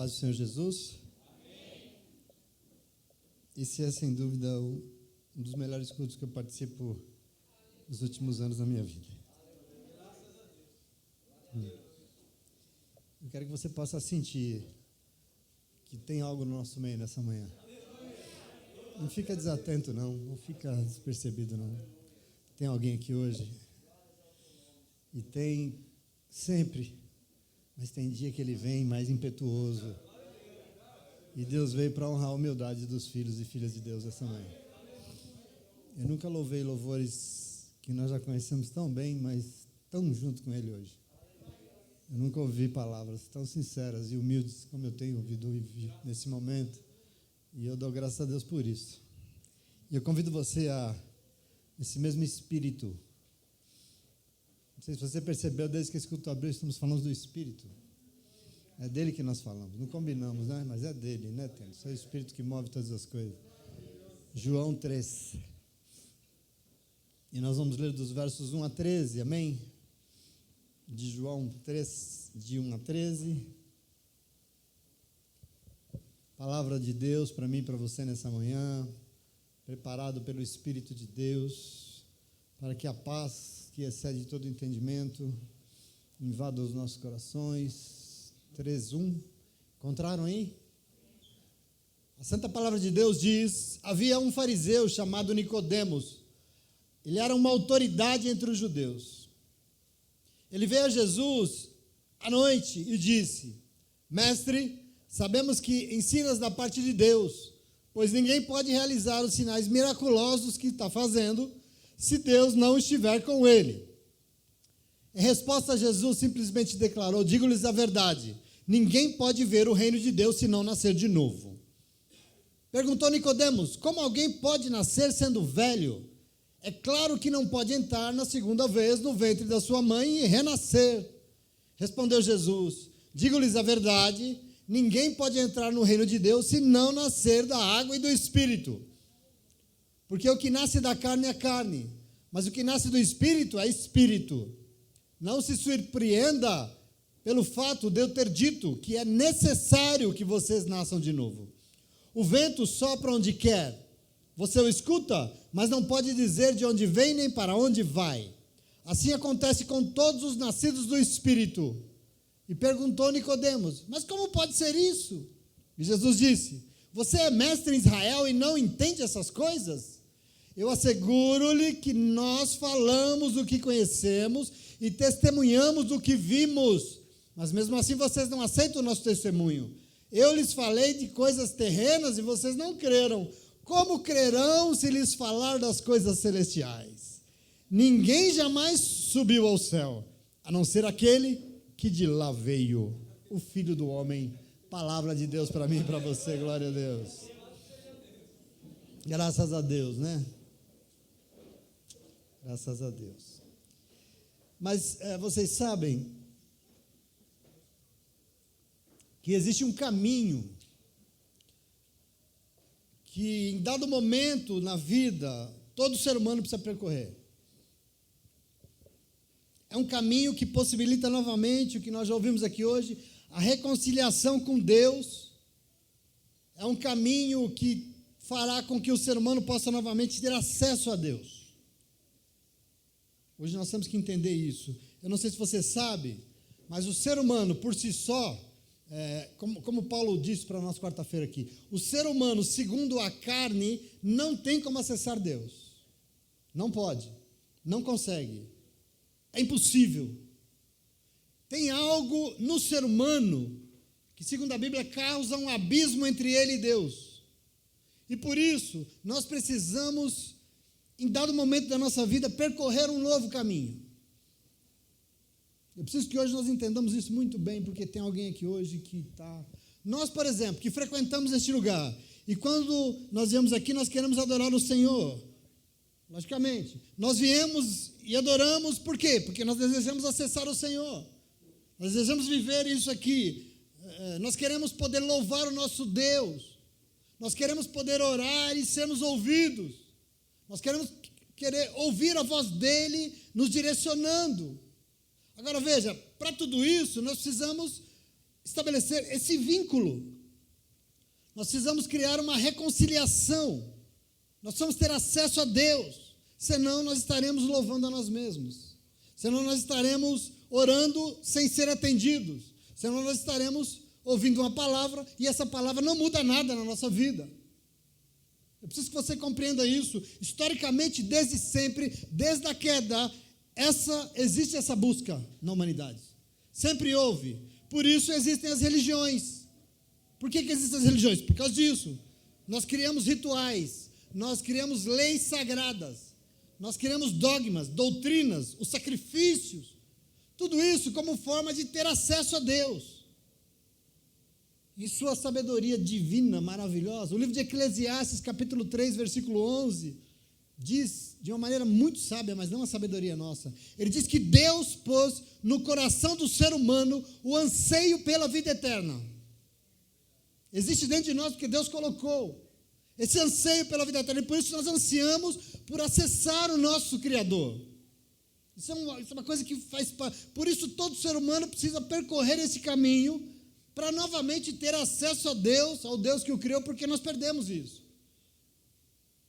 paz do Senhor Jesus. Amém. Esse é, sem dúvida, um dos melhores cultos que eu participo nos últimos anos da minha vida. Eu quero que você possa sentir que tem algo no nosso meio nessa manhã. Não fica desatento, não fica despercebido, não. Tem alguém aqui hoje, e tem sempre, mas tem dia que ele vem mais impetuoso. E Deus veio para honrar a humildade dos filhos e filhas de Deus essa manhã. Eu nunca louvei louvores que nós já conhecemos tão bem, mas tão junto com Ele hoje. Eu nunca ouvi palavras tão sinceras e humildes como eu tenho ouvido nesse momento. E eu dou graças a Deus por isso. E eu convido você a, esse mesmo espírito. Não sei se você percebeu, desde que esse culto abriu, estamos falando do Espírito. É dele que nós falamos. Não combinamos, né? Mas é dele, né, Tênis? É o Espírito que move todas as coisas. João 3. E nós vamos ler dos versos 1 a 13, amém? De João 3, de 1 a 13. Palavra de Deus para mim e para você nessa manhã, preparado pelo Espírito de Deus, para que a paz que excede todo entendimento invada os nossos corações. 3:1. Encontraram aí? A Santa Palavra de Deus diz: havia um fariseu chamado Nicodemos. Ele era uma autoridade entre os judeus. Ele veio a Jesus à noite e disse: Mestre, sabemos que ensinas da parte de Deus, pois ninguém pode realizar os sinais miraculosos que está fazendo se Deus não estiver com ele. Em resposta, Jesus simplesmente declarou: digo-lhes a verdade, ninguém pode ver o reino de Deus se não nascer de novo. Perguntou Nicodemos: como alguém pode nascer sendo velho? É claro que não pode entrar na segunda vez no ventre da sua mãe e renascer. Respondeu Jesus: digo-lhes a verdade, ninguém pode entrar no reino de Deus se não nascer da água e do Espírito. Porque o que nasce da carne é carne, mas o que nasce do Espírito é Espírito. Não se surpreenda pelo fato de eu ter dito que é necessário que vocês nasçam de novo. O vento sopra onde quer. Você o escuta, mas não pode dizer de onde vem nem para onde vai. Assim acontece com todos os nascidos do Espírito. E perguntou Nicodemos: mas como pode ser isso? E Jesus disse: você é mestre em Israel e não entende essas coisas? Eu asseguro-lhe que nós falamos o que conhecemos e testemunhamos do que vimos, mas mesmo assim vocês não aceitam o nosso testemunho. Eu lhes falei de coisas terrenas e vocês não creram. Como crerão se lhes falar das coisas celestiais? Ninguém jamais subiu ao céu, a não ser aquele que de lá veio, o Filho do Homem. Palavra de Deus para mim e para você, glória a Deus. Graças a Deus, né? Graças a Deus. Mas vocês sabem que existe um caminho que em dado momento na vida todo ser humano precisa percorrer. É um caminho que possibilita novamente o que nós já ouvimos aqui hoje, a reconciliação com Deus. É um caminho que fará com que o ser humano possa novamente ter acesso a Deus. Hoje nós temos que entender isso. Eu não sei se você sabe, mas o ser humano por si só, como Paulo disse para nós quarta-feira aqui, o ser humano, segundo a carne, não tem como acessar Deus. Não pode, não consegue. É impossível. Tem algo no ser humano que, segundo a Bíblia, causa um abismo entre ele e Deus. E por isso, nós precisamos, em dado momento da nossa vida, percorrer um novo caminho. Eu preciso que hoje nós entendamos isso muito bem, porque tem alguém aqui hoje que está... Nós, por exemplo, que frequentamos este lugar, e quando nós viemos aqui, nós queremos adorar o Senhor. Logicamente. Nós viemos e adoramos, por quê? Porque nós desejamos acessar o Senhor. Nós desejamos viver isso aqui. Nós queremos poder louvar o nosso Deus. Nós queremos poder orar e sermos ouvidos. Nós querer ouvir a voz dEle nos direcionando. Agora veja, para tudo isso nós precisamos estabelecer esse vínculo. Nós precisamos criar uma reconciliação. Nós precisamos ter acesso a Deus. Senão nós estaremos louvando a nós mesmos. Senão nós estaremos orando sem ser atendidos. Senão nós estaremos ouvindo uma palavra e essa palavra não muda nada na nossa vida. Eu preciso que você compreenda isso. Historicamente, desde sempre, desde a queda, existe essa busca na humanidade. Sempre houve. Por isso existem as religiões. Por que existem as religiões? Por causa disso. Nós criamos rituais, nós criamos leis sagradas, nós criamos dogmas, doutrinas, os sacrifícios, tudo isso como forma de ter acesso a Deus. Em sua sabedoria divina, maravilhosa, o livro de Eclesiastes, capítulo 3, versículo 11, diz, de uma maneira muito sábia, mas não a sabedoria nossa, ele diz que Deus pôs no coração do ser humano o anseio pela vida eterna. Existe dentro de nós porque Deus colocou esse anseio pela vida eterna, e por isso nós ansiamos por acessar o nosso Criador. Isso é uma coisa que faz parte. Por isso todo ser humano precisa percorrer esse caminho para novamente ter acesso a Deus, ao Deus que o criou, porque nós perdemos isso.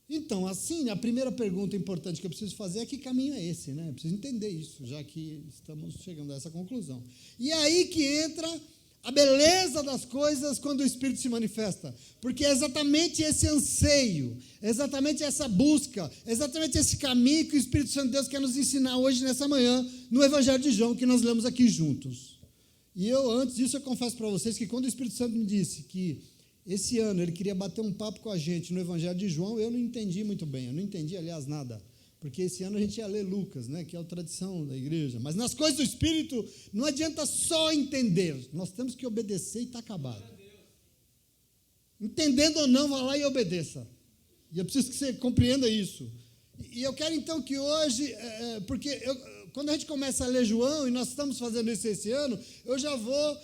Então, assim, a primeira pergunta importante que eu preciso fazer é: que caminho é esse, né? Eu preciso entender isso, já que estamos chegando a essa conclusão. E é aí que entra a beleza das coisas quando o Espírito se manifesta, porque é exatamente esse anseio, é exatamente essa busca, é exatamente esse caminho que o Espírito Santo de Deus quer nos ensinar hoje, nessa manhã, no Evangelho de João, que nós lemos aqui juntos. E antes disso, eu confesso para vocês que quando o Espírito Santo me disse que esse ano ele queria bater um papo com a gente no Evangelho de João, eu não entendi muito bem, eu não entendi, aliás, nada. Porque esse ano a gente ia ler Lucas, né, que é a tradição da igreja. Mas nas coisas do Espírito, não adianta só entender. Nós temos que obedecer e está acabado. Entendendo ou não, vá lá e obedeça. E eu preciso que você compreenda isso. E eu quero então que hoje, quando a gente começa a ler João, e nós estamos fazendo isso esse ano, eu já vou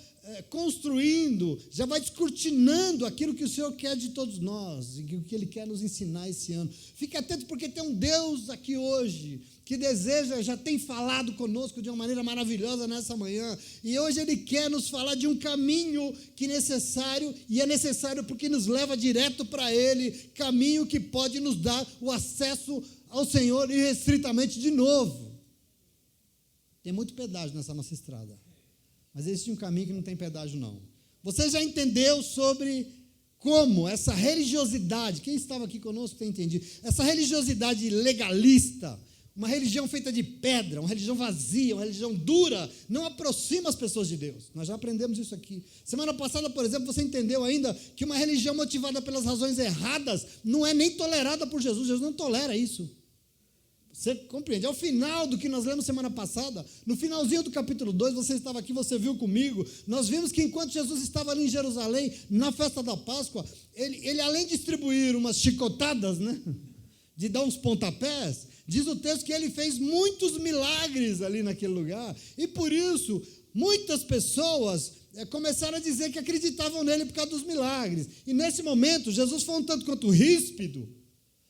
construindo, já vai descortinando aquilo que o Senhor quer de todos nós, e o que Ele quer nos ensinar esse ano. Fique atento, porque tem um Deus aqui hoje, que deseja, já tem falado conosco de uma maneira maravilhosa nessa manhã, e hoje Ele quer nos falar de um caminho que é necessário porque nos leva direto para Ele, caminho que pode nos dar o acesso ao Senhor irrestritamente de novo. Tem muito pedágio nessa nossa estrada. Mas existe um caminho que não tem pedágio, não. Você já entendeu sobre como essa religiosidade, quem estava aqui conosco tem entendido, essa religiosidade legalista, uma religião feita de pedra, uma religião vazia, uma religião dura, não aproxima as pessoas de Deus. Nós já aprendemos isso aqui. Semana passada, por exemplo, você entendeu ainda que uma religião motivada pelas razões erradas não é nem tolerada por Jesus. Jesus não tolera isso. Você compreende? Ao final do que nós lemos semana passada, no finalzinho do capítulo 2, você estava aqui, você viu comigo, nós vimos que enquanto Jesus estava ali em Jerusalém, na festa da Páscoa, ele além de distribuir umas chicotadas, né, de dar uns pontapés, diz o texto que ele fez muitos milagres ali naquele lugar, e por isso, muitas pessoas começaram a dizer que acreditavam nele por causa dos milagres, e nesse momento, Jesus foi um tanto quanto ríspido.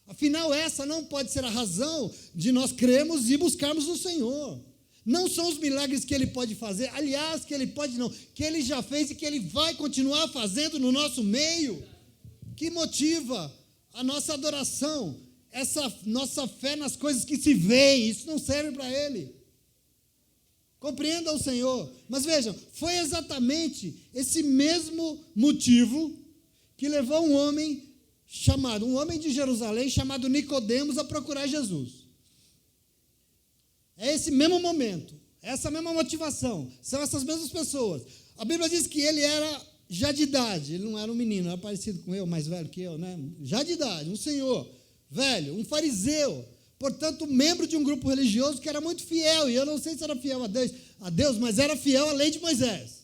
Afinal, essa não pode ser a razão de nós crermos e buscarmos o Senhor. Não são os milagres que Ele pode fazer, aliás, que Ele pode não, que Ele já fez e que Ele vai continuar fazendo no nosso meio, que motiva a nossa adoração, essa nossa fé nas coisas que se veem. Isso não serve para Ele. Compreenda o Senhor. Mas vejam, foi exatamente esse mesmo motivo que levou um homem de Jerusalém, chamado Nicodemos, a procurar Jesus. É esse mesmo momento, essa mesma motivação, são essas mesmas pessoas. A Bíblia diz que ele era já de idade, ele não era um menino, era parecido com eu, mais velho que eu, né? Já de idade, um senhor, velho, um fariseu, portanto, membro de um grupo religioso que era muito fiel, e eu não sei se era fiel a Deus, mas era fiel à lei de Moisés.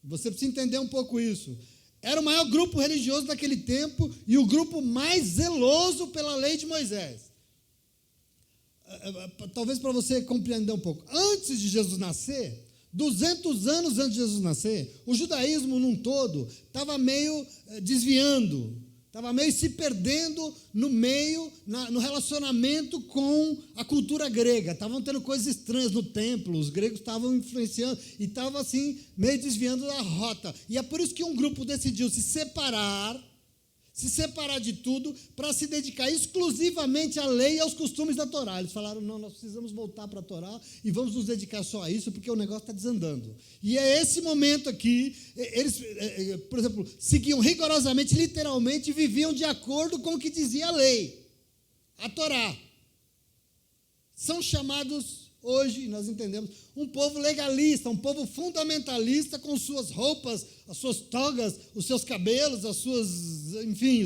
Você precisa entender um pouco isso. Era o maior grupo religioso daquele tempo e o grupo mais zeloso pela lei de Moisés. Talvez para você compreender um pouco. Antes de Jesus nascer, 200 anos antes de Jesus nascer, o judaísmo num todo estava meio desviando Estava meio se perdendo no meio, no relacionamento com a cultura grega. Estavam tendo coisas estranhas no templo, os gregos estavam influenciando e estavam assim, meio desviando da rota. E é por isso que um grupo decidiu se separar de tudo para se dedicar exclusivamente à lei e aos costumes da Torá. Eles falaram, não, nós precisamos voltar para a Torá e vamos nos dedicar só a isso, porque o negócio está desandando. E é esse momento aqui, eles, por exemplo, seguiam rigorosamente, literalmente, viviam de acordo com o que dizia a lei, a Torá. São chamados hoje, nós entendemos, um povo legalista, um povo fundamentalista com suas roupas, as suas togas, os seus cabelos, os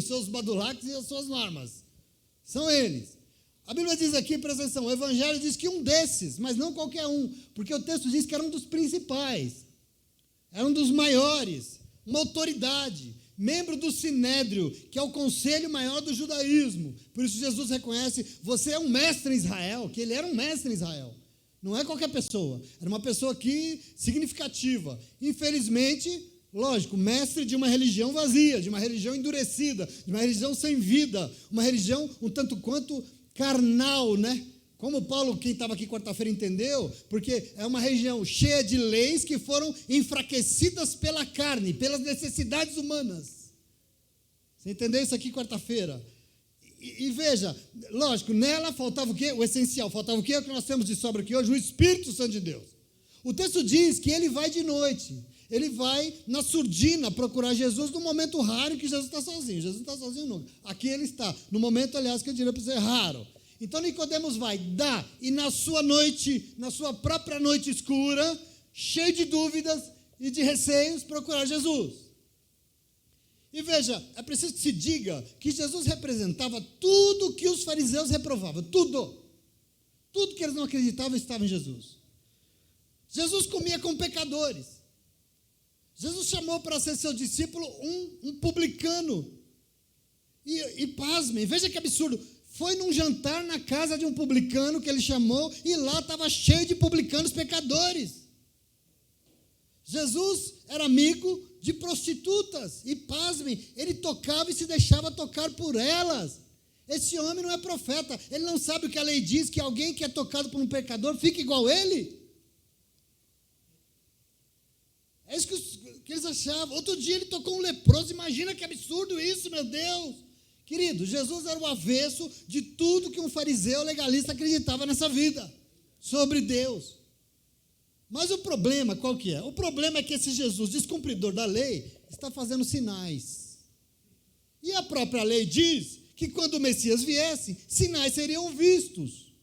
seus badulaques e as suas normas. São eles. A Bíblia diz aqui, presta atenção, o Evangelho diz que um desses, mas não qualquer um, porque o texto diz que era um dos principais, era um dos maiores, uma autoridade, membro do Sinédrio, que é o conselho maior do judaísmo. Por isso Jesus reconhece, você é um mestre em Israel, que ele era um mestre em Israel. Não é qualquer pessoa, era uma pessoa aqui significativa. Infelizmente, lógico, mestre de uma religião vazia, de uma religião endurecida, de uma religião sem vida, uma religião um tanto quanto carnal, né? Como Paulo, quem estava aqui quarta-feira, entendeu, porque é uma região cheia de leis que foram enfraquecidas pela carne, pelas necessidades humanas. Você entendeu isso aqui quarta-feira? E veja, lógico, nela faltava o quê? O essencial, faltava o quê? O que nós temos de sobra aqui hoje? O Espírito Santo de Deus. O texto diz que ele vai de noite, ele vai na surdina procurar Jesus num momento raro em que Jesus está sozinho. Jesus não está sozinho nunca. Aqui ele está, no momento, aliás, que eu diria para você, raro. Então Nicodemos vai, e na sua noite, na sua própria noite escura, cheio de dúvidas e de receios, procurar Jesus. E veja, é preciso que se diga que Jesus representava tudo que os fariseus reprovavam, tudo que eles não acreditavam estava em Jesus. Jesus comia com pecadores. Jesus chamou para ser seu discípulo um publicano. E pasmem, veja que absurdo, foi num jantar na casa de um publicano que ele chamou, e lá estava cheio de publicanos pecadores. Jesus era amigo de prostitutas, e pasmem, ele tocava e se deixava tocar por elas. Esse homem não é profeta, ele não sabe o que a lei diz, que alguém que é tocado por um pecador fica igual a ele. É isso que eles achavam. Outro dia ele tocou um leproso, imagina que absurdo isso, meu Deus. Querido, Jesus era o avesso de tudo que um fariseu legalista acreditava nessa vida, sobre Deus. Mas o problema, qual que é? O problema é que esse Jesus, descumpridor da lei, está fazendo sinais. E a própria lei diz que quando o Messias viesse, sinais seriam vistos.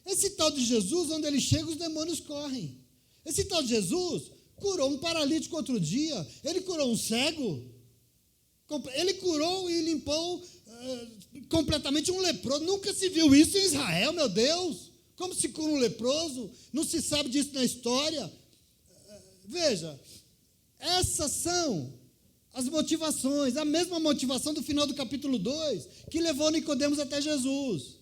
Esse tal de Jesus, onde ele chega, os demônios correm. Esse tal de Jesus curou um paralítico outro dia, ele curou um cego, ele curou e limpou completamente um leproso. Nunca se viu isso em Israel, meu Deus. Como se cura um leproso? Não se sabe disso na história. Veja, essas são as motivações, a mesma motivação do final do capítulo 2, que levou Nicodemos até Jesus.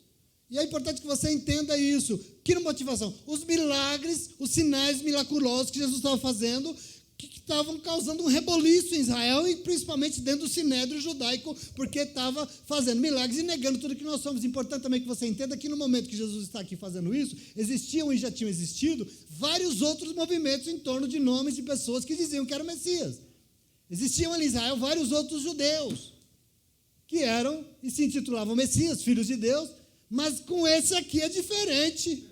E é importante que você entenda isso. Que motivação? Os milagres, os sinais miraculosos que Jesus estava fazendo, que estavam causando um reboliço em Israel e principalmente dentro do sinédrio judaico, porque estava fazendo milagres e negando tudo que nós somos. Importante também que você entenda que no momento que Jesus está aqui fazendo isso, existiam e já tinham existido vários outros movimentos em torno de nomes de pessoas que diziam que eram Messias. Existiam em Israel vários outros judeus que eram e se intitulavam Messias, filhos de Deus, mas com esse aqui é diferente.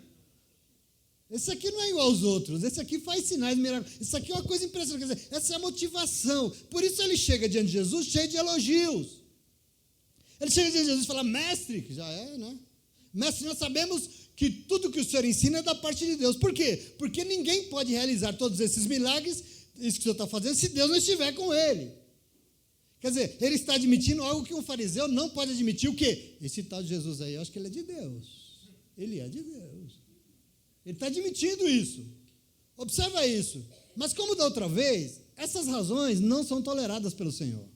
Esse aqui não é igual aos outros, esse aqui faz sinais miraculosos, isso aqui é uma coisa impressionante, quer dizer, essa é a motivação, por isso ele chega diante de Jesus cheio de elogios, ele chega diante de Jesus e fala, mestre, que já é, né? Mestre, nós sabemos que tudo que o Senhor ensina é da parte de Deus, por quê? Porque ninguém pode realizar todos esses milagres, isso que o Senhor está fazendo, se Deus não estiver com ele. Quer dizer, ele está admitindo algo que um fariseu não pode admitir, o quê? Esse tal de Jesus aí, eu acho que ele é de Deus, ele é de Deus. Ele está admitindo isso. Observa isso. Mas como da outra vez, essas razões não são toleradas pelo Senhor.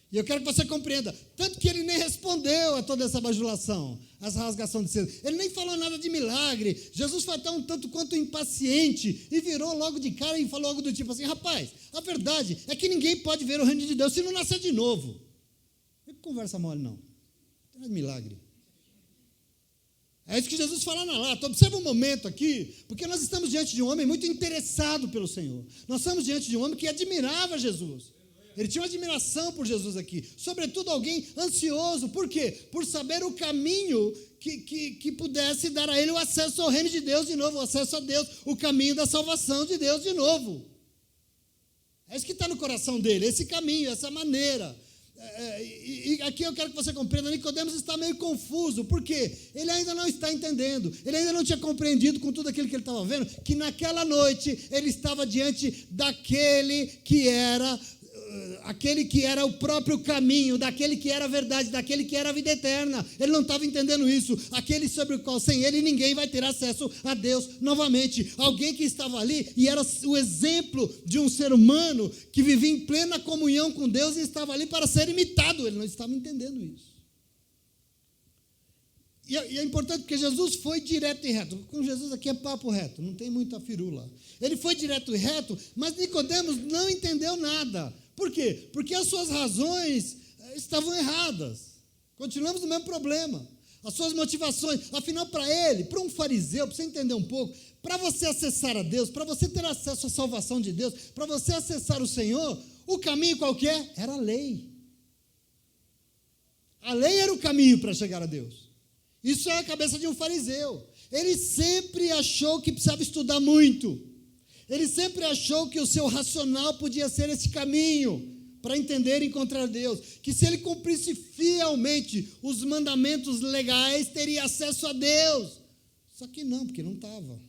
E eu quero que você compreenda. Tanto que ele nem respondeu a toda essa bajulação, essa rasgação de seda. Ele nem falou nada de milagre. Jesus foi até um tanto quanto impaciente e virou logo de cara e falou algo do tipo assim, rapaz, a verdade é que ninguém pode ver o reino de Deus se não nascer de novo. conversa mole, não. Não é milagre. É isso que Jesus fala na lata. Observa um momento aqui, porque nós estamos diante de um homem muito interessado pelo Senhor. Nós estamos diante de um homem que admirava Jesus. Ele tinha uma admiração por Jesus aqui. Sobretudo alguém ansioso. Por quê? Por saber o caminho que pudesse dar a ele o acesso ao reino de Deus de novo, o acesso a Deus, o caminho da salvação de Deus de novo. É isso que está no coração dele, esse caminho, essa maneira. E aqui eu quero que você compreenda, Nicodemos está meio confuso, porque ele ainda não está entendendo, ele ainda não tinha compreendido com tudo aquilo que ele estava vendo, que naquela noite ele estava diante daquele que era o próprio caminho, daquele que era a verdade, daquele que era a vida eterna. Ele não estava entendendo isso, aquele sobre o qual sem ele ninguém vai ter acesso a Deus novamente. Alguém que estava ali e era o exemplo de um ser humano que vivia em plena comunhão com Deus e estava ali para ser imitado. Ele não estava entendendo isso. E é importante porque Jesus foi direto e reto. Com Jesus aqui é papo reto, não tem muita firula. Ele foi direto e reto, mas Nicodemos não entendeu nada. Por quê? Porque as suas razões estavam erradas. Continuamos no mesmo problema. As suas motivações, afinal, para ele, para um fariseu, para você entender um pouco, para você acessar a Deus, para você ter acesso à salvação de Deus, para você acessar o Senhor, o caminho qual que é? Era a lei. A lei era o caminho para chegar a Deus. Isso é a cabeça de um fariseu. Ele sempre achou que precisava estudar muito. Ele sempre achou que o seu racional podia ser esse caminho para entender e encontrar Deus. Que se ele cumprisse fielmente os mandamentos legais, teria acesso a Deus. Só que não, porque não estava.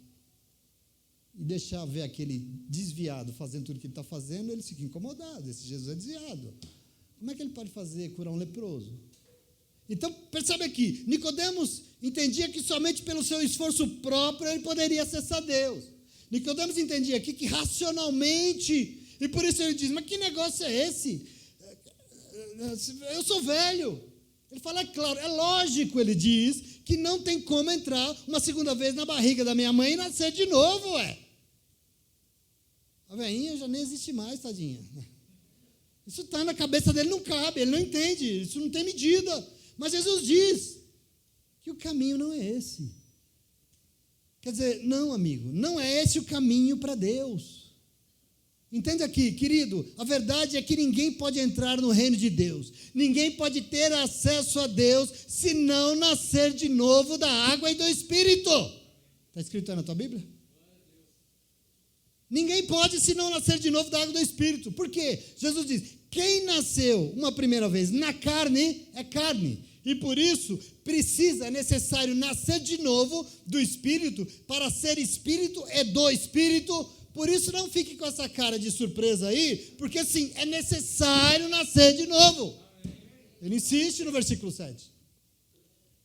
E deixar ver aquele desviado fazendo tudo o que ele está fazendo, ele fica incomodado. Esse Jesus é desviado. Como é que ele pode curar um leproso? Então, percebe aqui, Nicodemos entendia que somente pelo seu esforço próprio ele poderia acessar Deus. Nicodemos entendia aqui que racionalmente, e por isso ele diz, mas que negócio é esse? Eu sou velho. Ele fala, é claro, é lógico, ele diz, que não tem como entrar uma segunda vez na barriga da minha mãe e nascer de novo, ué. A velhinha já nem existe mais, tadinha. Isso está na cabeça dele, não cabe, ele não entende, isso não tem medida. Mas Jesus diz que o caminho não é esse. Quer dizer, não, amigo, não é esse o caminho para Deus. Entende aqui, querido, a verdade é que ninguém pode entrar no reino de Deus. Ninguém pode ter acesso a Deus se não nascer de novo da água e do Espírito. Está escrito aí na tua Bíblia? Ninguém pode se não nascer de novo da água e do Espírito. Por quê? Jesus diz, quem nasceu uma primeira vez na carne, é carne. E por isso, é necessário nascer de novo do Espírito. Para ser Espírito, é do Espírito. Por isso, não fique com essa cara de surpresa aí, porque sim, é necessário nascer de novo. Ele insiste no versículo 7.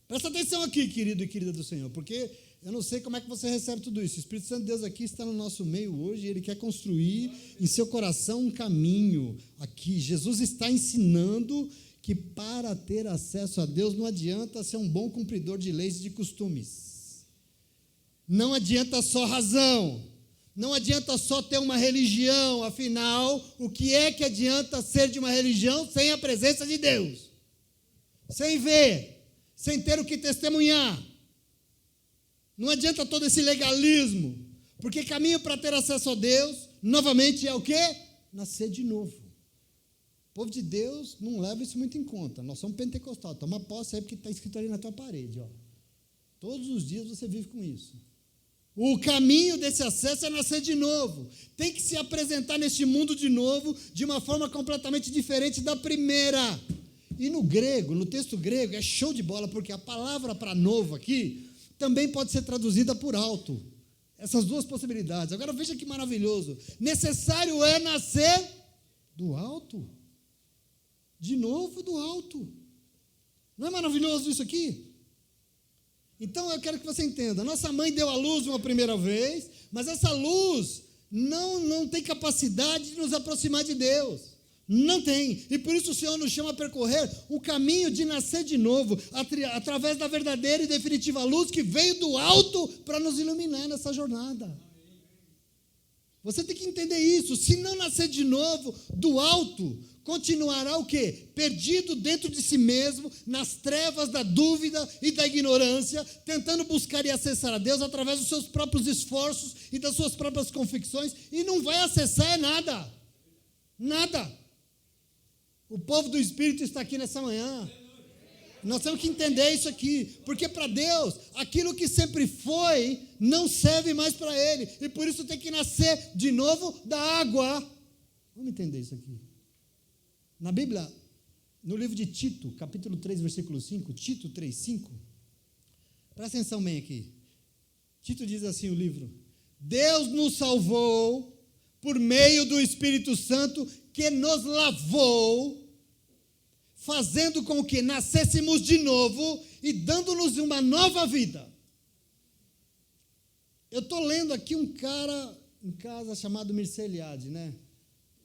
Presta atenção aqui, querido e querida do Senhor, porque eu não sei como é que você recebe tudo isso. O Espírito Santo de Deus aqui está no nosso meio hoje, ele quer construir em seu coração um caminho aqui. Jesus está ensinando que para ter acesso a Deus não adianta ser um bom cumpridor de leis e de costumes. Não adianta só razão. Não adianta só ter uma religião. Afinal, o que é que adianta ser de uma religião sem a presença de Deus? Sem ver, sem ter o que testemunhar. Não adianta todo esse legalismo. Porque caminho para ter acesso a Deus, novamente, é o quê? Nascer de novo. O povo de Deus não leva isso muito em conta. Nós somos pentecostais. Toma posse aí porque está escrito ali na tua parede. Ó. Todos os dias você vive com isso. O caminho desse acesso é nascer de novo. Tem que se apresentar neste mundo de novo de uma forma completamente diferente da primeira. E no grego, no texto grego, é show de bola, porque a palavra para novo aqui também pode ser traduzida por alto. Essas duas possibilidades. Agora veja que maravilhoso. Necessário é nascer do alto. De novo do alto. Não é maravilhoso isso aqui? Então eu quero que você entenda. Nossa mãe deu à luz uma primeira vez, mas essa luz não tem capacidade de nos aproximar de Deus. Não tem. E por isso o Senhor nos chama a percorrer o caminho de nascer de novo, através da verdadeira e definitiva luz que veio do alto para nos iluminar nessa jornada. Você tem que entender isso. Se não nascer de novo do alto, continuará o quê? Perdido dentro de si mesmo, nas trevas da dúvida e da ignorância, tentando buscar e acessar a Deus através dos seus próprios esforços e das suas próprias convicções, e não vai acessar nada. Nada. O povo do Espírito está aqui nessa manhã. Nós temos que entender isso aqui, porque para Deus, aquilo que sempre foi, não serve mais para Ele, e por isso tem que nascer de novo da água. Vamos entender isso aqui. Na Bíblia, no livro de Tito, capítulo 3, versículo 5, Tito 3, 5, presta atenção bem aqui. Tito diz assim o livro: Deus nos salvou por meio do Espírito Santo que nos lavou, fazendo com que nascêssemos de novo e dando-nos uma nova vida. Eu estou lendo aqui um cara em casa chamado Mircea Eliade, né?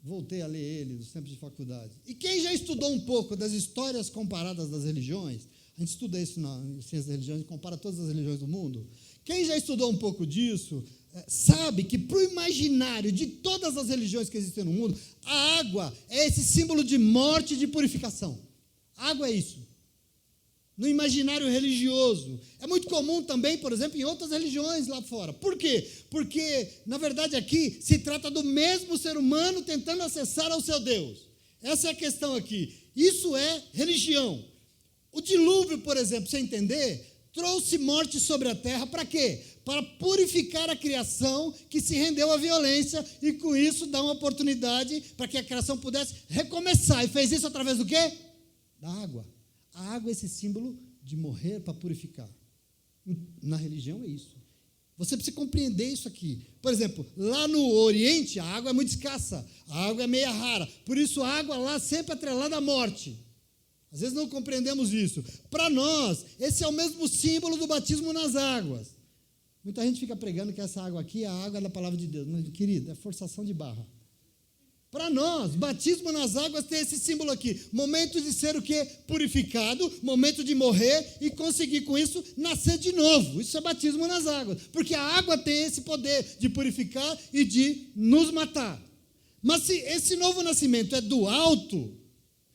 Voltei a ler ele dos tempos de faculdade. E quem já estudou um pouco das histórias comparadas das religiões, a gente estuda isso na ciência das religiões, e compara todas as religiões do mundo. Quem já estudou um pouco disso, sabe que para o imaginário de todas as religiões que existem no mundo, a água é esse símbolo de morte e de purificação. A água é isso. No imaginário religioso. É muito comum também, por exemplo, em outras religiões lá fora. Por quê? Porque, na verdade, aqui se trata do mesmo ser humano tentando acessar ao seu Deus. Essa é a questão aqui. Isso é religião. O dilúvio, por exemplo, você entender, trouxe morte sobre a terra para quê? Para purificar a criação que se rendeu à violência e, com isso, dar uma oportunidade para que a criação pudesse recomeçar. E fez isso através do quê? Da água. A água é esse símbolo de morrer para purificar. Na religião é isso. Você precisa compreender isso aqui. Por exemplo, lá no Oriente, a água é muito escassa. A água é meia rara. Por isso, a água lá sempre atrelada à morte. Às vezes não compreendemos isso. Para nós, esse é o mesmo símbolo do batismo nas águas. Muita gente fica pregando que essa água aqui é a água da palavra de Deus. Mas, querido, é forçação de barra. Para nós, batismo nas águas tem esse símbolo aqui. Momento de ser o quê? Purificado, momento de morrer e conseguir com isso nascer de novo. Isso é batismo nas águas. Porque a água tem esse poder de purificar e de nos matar. Mas se esse novo nascimento é do alto,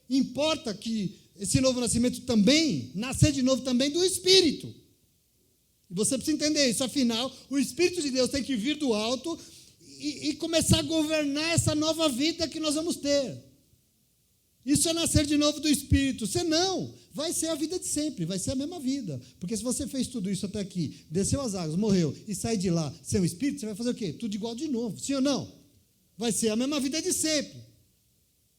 importa que esse novo nascimento também, nascer de novo também do Espírito. E você precisa entender isso. Afinal, o Espírito de Deus tem que vir do alto e começar a governar essa nova vida que nós vamos ter. Isso é nascer de novo do Espírito. Senão, vai ser a vida de sempre, vai ser a mesma vida. Porque se você fez tudo isso até aqui, desceu as águas, morreu e sai de lá sem o Espírito, você vai fazer o quê? Tudo igual de novo, sim ou não? Vai ser a mesma vida de sempre.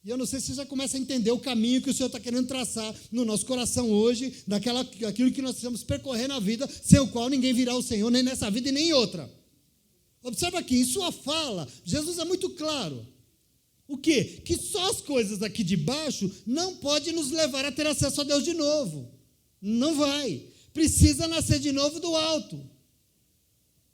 E eu não sei se você já começa a entender o caminho que o Senhor está querendo traçar no nosso coração hoje, daquilo que nós precisamos percorrer na vida, sem o qual ninguém virá ao Senhor, nem nessa vida e nem em outra. Observa aqui, em sua fala, Jesus é muito claro. O quê? Que só as coisas aqui de baixo não podem nos levar a ter acesso a Deus de novo. Não vai. Precisa nascer de novo do alto.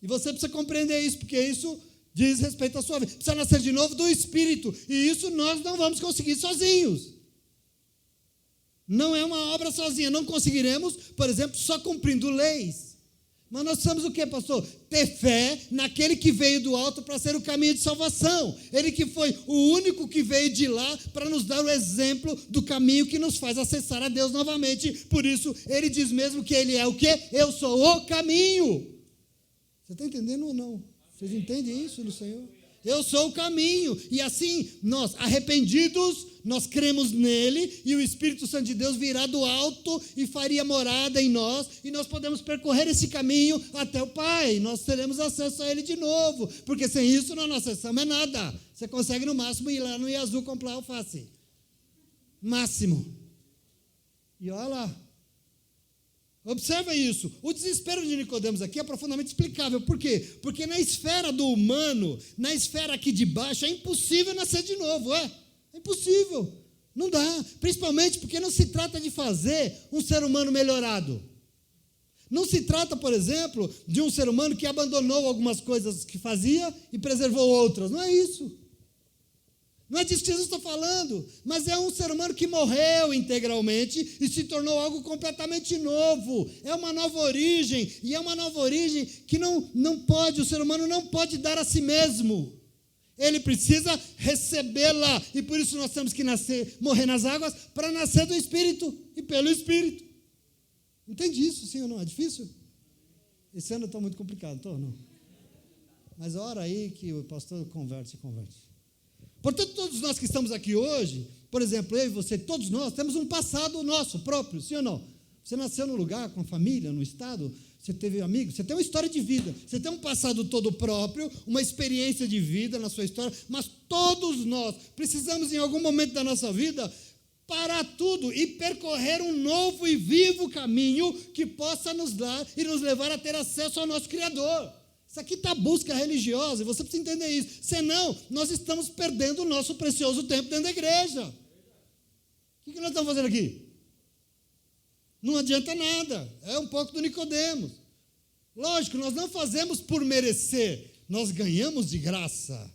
E você precisa compreender isso, porque isso diz respeito à sua vida. Precisa nascer de novo do Espírito. E isso nós não vamos conseguir sozinhos. Não é uma obra sozinha. Não conseguiremos, por exemplo, só cumprindo leis. Mas nós precisamos o quê, pastor? Ter fé naquele que veio do alto para ser o caminho de salvação. Ele que foi o único que veio de lá para nos dar o exemplo do caminho que nos faz acessar a Deus novamente. Por isso, ele diz mesmo que ele é o quê? Eu sou o caminho. Você está entendendo ou não? Vocês entendem isso no Senhor? Eu sou o caminho. E assim, nós, arrependidos, nós cremos nele e o Espírito Santo de Deus virá do alto e faria morada em nós e nós podemos percorrer esse caminho até o Pai. Nós teremos acesso a ele de novo, porque sem isso nós não acessamos nada. Você consegue no máximo ir lá no Iazu comprar alface. Máximo. E olha lá. Observa isso. O desespero de Nicodemos aqui é profundamente explicável. Por quê? Porque na esfera do humano, na esfera aqui de baixo, é impossível nascer de novo, é impossível. Não dá. Principalmente porque não se trata de fazer um ser humano melhorado. Não se trata, por exemplo, de um ser humano que abandonou algumas coisas que fazia e preservou outras. Não é isso. Não é disso que Jesus está falando, mas é um ser humano que morreu integralmente e se tornou algo completamente novo. É uma nova origem, e é uma nova origem que não pode, o ser humano não pode dar a si mesmo. Ele precisa recebê-la. E por isso nós temos que morrer nas águas para nascer do Espírito e pelo Espírito. Entende isso, sim ou não? É difícil? Esse ano eu estou muito complicado, estou ou não? Mas ora aí que o pastor converte. Portanto, todos nós que estamos aqui hoje, por exemplo, eu e você, todos nós temos um passado nosso próprio, sim ou não? Você nasceu num lugar, com a família, no estado, você teve amigos, você tem uma história de vida, você tem um passado todo próprio, uma experiência de vida na sua história, mas todos nós precisamos, em algum momento da nossa vida, parar tudo e percorrer um novo e vivo caminho que possa nos dar e nos levar a ter acesso ao nosso Criador. Isso aqui está busca religiosa, e você precisa entender isso. Senão, nós estamos perdendo o nosso precioso tempo dentro da igreja. O que nós estamos fazendo aqui? Não adianta nada. É um pouco do Nicodemos. Lógico, nós não fazemos por merecer, nós ganhamos de graça.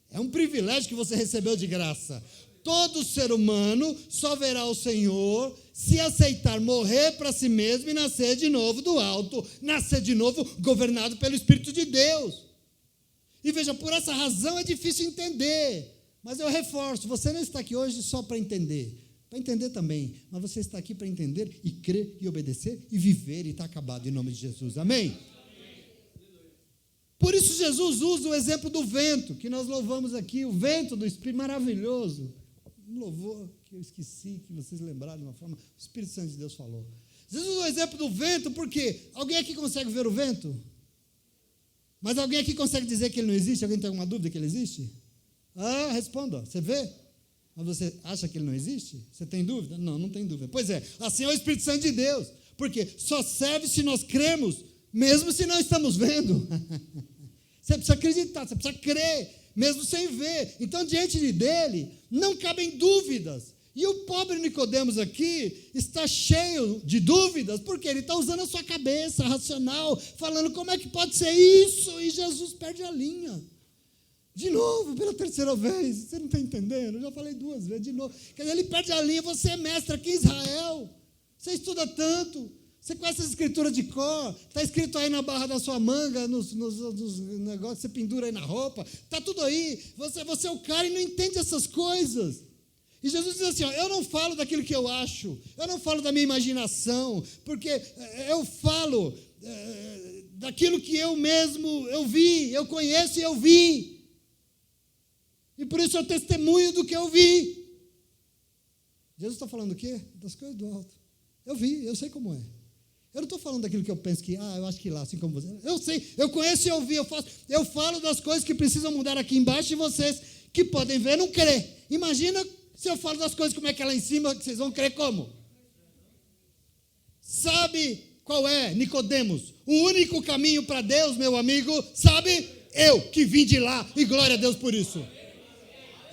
É um privilégio que você recebeu de graça. Todo ser humano só verá o Senhor se aceitar morrer para si mesmo e nascer de novo do alto, nascer de novo governado pelo Espírito de Deus. E veja, por essa razão é difícil entender, mas eu reforço, você não está aqui hoje só para entender também, mas você está aqui para entender e crer e obedecer e viver, e está acabado em nome de Jesus, amém? Por isso Jesus usa o exemplo do vento, que nós louvamos aqui, o vento do Espírito, maravilhoso. Um louvor que eu esqueci, que vocês lembraram de uma forma, o Espírito Santo de Deus falou. Jesus usa o exemplo do vento, porque alguém aqui consegue ver o vento? Mas alguém aqui consegue dizer que ele não existe? Alguém tem alguma dúvida que ele existe? Responda, você vê? Mas você acha que ele não existe? Você tem dúvida? Não tem dúvida. Pois é, assim é o Espírito Santo de Deus, porque só serve se nós cremos, mesmo se não estamos vendo. Você precisa acreditar, você precisa crer, mesmo sem ver. Então, diante dele, não cabem dúvidas. E o pobre Nicodemos aqui está cheio de dúvidas, porque ele está usando a sua cabeça racional, falando como é que pode ser isso, e Jesus perde a linha. De novo, pela terceira vez, você não está entendendo? Eu já falei 2 vezes, de novo. Quer dizer, ele perde a linha, você é mestre aqui em Israel, você estuda tanto, você conhece as escrituras de cor, está escrito aí na barra da sua manga, nos negócios, você pendura aí na roupa, está tudo aí, você é o cara e não entende essas coisas. E Jesus diz assim, eu não falo daquilo que eu acho, eu não falo da minha imaginação, porque eu falo daquilo que eu vi, eu conheço e eu vi. E por isso eu testemunho do que eu vi. Jesus está falando o quê? Das coisas do alto. Eu vi, eu sei como é. Eu não estou falando daquilo que eu penso que, eu acho que lá, assim como você. Eu sei, eu conheço e eu vi, eu falo das coisas que precisam mudar aqui embaixo e vocês que podem ver não crer. Imagina se eu falo das coisas como é que é lá em cima, que vocês vão crer como? Sabe qual é, Nicodemos? O único caminho para Deus, meu amigo, sabe? Eu que vim de lá e glória a Deus por isso.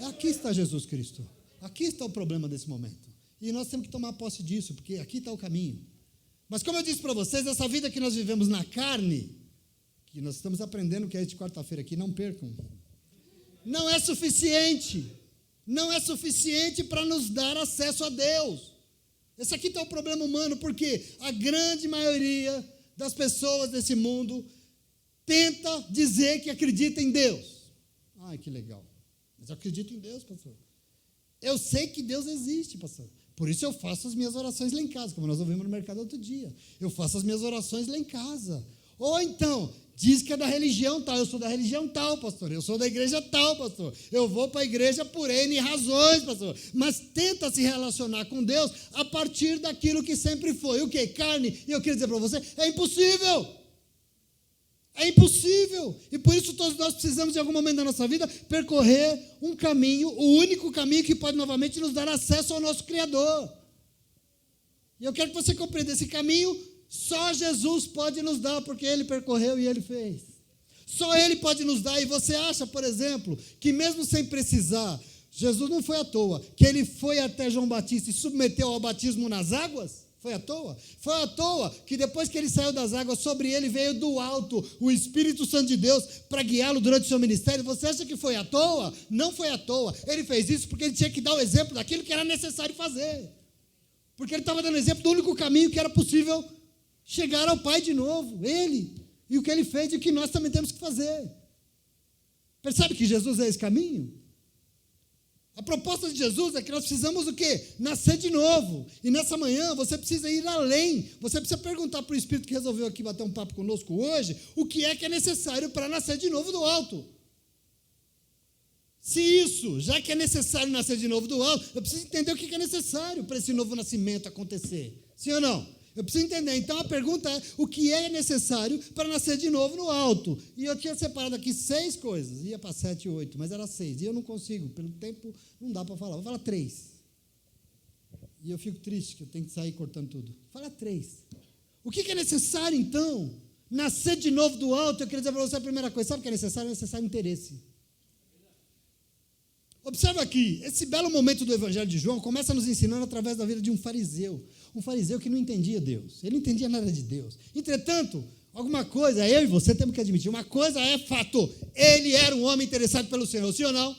Aqui está Jesus Cristo. Aqui está o problema desse momento. E nós temos que tomar posse disso, porque aqui está o caminho. Mas como eu disse para vocês, essa vida que nós vivemos na carne, que nós estamos aprendendo que é de quarta-feira aqui, não percam, não é suficiente. Não é suficiente para nos dar acesso a Deus. Esse aqui está o problema humano, porque a grande maioria das pessoas desse mundo tenta dizer que acredita em Deus. Ai, que legal. Mas eu acredito em Deus, pastor. Eu sei que Deus existe, pastor. Por isso eu faço as minhas orações lá em casa, como nós ouvimos no mercado outro dia. Eu faço as minhas orações lá em casa. Ou então, diz que é da religião tal. Eu sou da religião tal, pastor. Eu sou da igreja tal, pastor. Eu vou para a igreja por N razões, pastor. Mas tenta se relacionar com Deus a partir daquilo que sempre foi. O quê? Carne. E eu queria dizer para você, é impossível. É impossível. E por isso todos nós precisamos, em algum momento da nossa vida, percorrer um caminho, o único caminho que pode novamente nos dar acesso ao nosso Criador. E eu quero que você compreenda esse caminho. Só Jesus pode nos dar, porque Ele percorreu e Ele fez. Só Ele pode nos dar. E você acha, por exemplo, que mesmo sem precisar, Jesus não foi à toa, que Ele foi até João Batista e submeteu ao batismo nas águas? Foi à toa? Foi à toa que depois que Ele saiu das águas, sobre Ele veio do alto o Espírito Santo de Deus para guiá-lo durante o seu ministério. Você acha que foi à toa? Não foi à toa. Ele fez isso porque Ele tinha que dar o exemplo daquilo que era necessário fazer. Porque Ele estava dando exemplo do único caminho que era possível chegar ao Pai de novo, Ele, e o que Ele fez e o que nós também temos que fazer. Percebe que Jesus é esse caminho? A proposta de Jesus é que nós precisamos o quê? Nascer de novo. E nessa manhã você precisa ir além. Você precisa perguntar para o Espírito que resolveu aqui bater um papo conosco hoje, o que é necessário para nascer de novo do alto. Se isso, já que é necessário nascer de novo do alto, eu preciso entender o que é necessário para esse novo nascimento acontecer. Sim ou não? Eu preciso entender. Então a pergunta é, o que é necessário para nascer de novo no alto? E eu tinha separado aqui 6 coisas. Ia para 7, 8, mas era 6. E eu não consigo, pelo tempo não dá para falar. Vou falar 3. E eu fico triste que eu tenho que sair cortando tudo. Fala 3. O que é necessário então? Nascer de novo do alto, eu queria dizer para você a primeira coisa. Sabe o que é necessário? É necessário interesse. Observa aqui, esse belo momento do Evangelho de João começa nos ensinando através da vida de um fariseu que não entendia Deus, ele não entendia nada de Deus. Entretanto, alguma coisa, eu e você temos que admitir, uma coisa é fato, ele era um homem interessado pelo Senhor, sim ou não?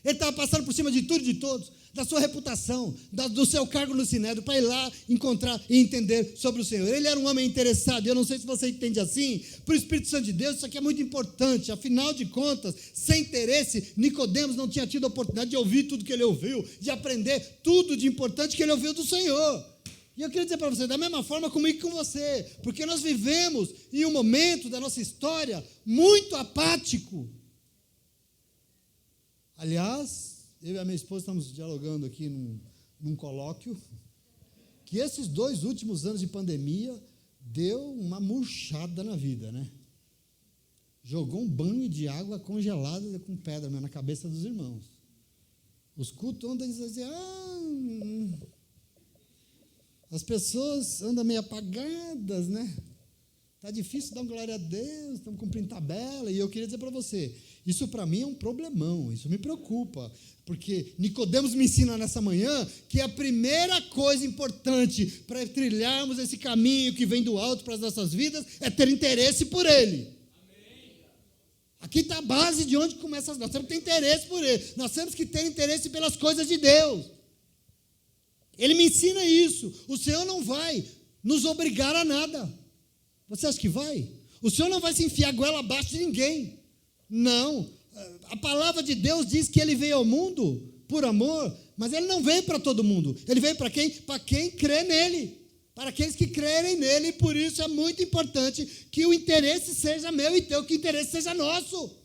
Ele estava passando por cima de tudo e de todos, da sua reputação, do seu cargo no Sinédrio, para ir lá encontrar e entender sobre o Senhor. Ele era um homem interessado, eu não sei se você entende assim, para o Espírito Santo de Deus, isso aqui é muito importante, afinal de contas, sem interesse, Nicodemos não tinha tido a oportunidade de ouvir tudo que ele ouviu, de aprender tudo de importante que ele ouviu do Senhor. E eu queria dizer para você, da mesma forma comigo e com você, porque nós vivemos em um momento da nossa história muito apático. Aliás, eu e a minha esposa estamos dialogando aqui num colóquio, que esses 2 últimos anos de pandemia deu uma murchada na vida, né? Jogou um banho de água congelada com pedra na cabeça dos irmãos. Os cultos andam dizendo assim, as pessoas andam meio apagadas, né? Está difícil dar glória a Deus, estamos cumprindo tabela, e eu queria dizer para você, isso para mim é um problemão, isso me preocupa, porque Nicodemos me ensina nessa manhã que a primeira coisa importante para trilharmos esse caminho que vem do alto para as nossas vidas é ter interesse por Ele. Aqui está a base de onde começa as coisas, nós temos que ter interesse por Ele, nós temos que ter interesse pelas coisas de Deus. Ele me ensina isso, o Senhor não vai nos obrigar a nada. Você acha que vai? O Senhor não vai se enfiar a goela abaixo de ninguém. Não. A palavra de Deus diz que Ele veio ao mundo por amor, mas Ele não veio para todo mundo. Ele veio para quem? Para quem crê nele. Para aqueles que crerem nele. E por isso é muito importante que o interesse seja meu e teu, que o interesse seja nosso.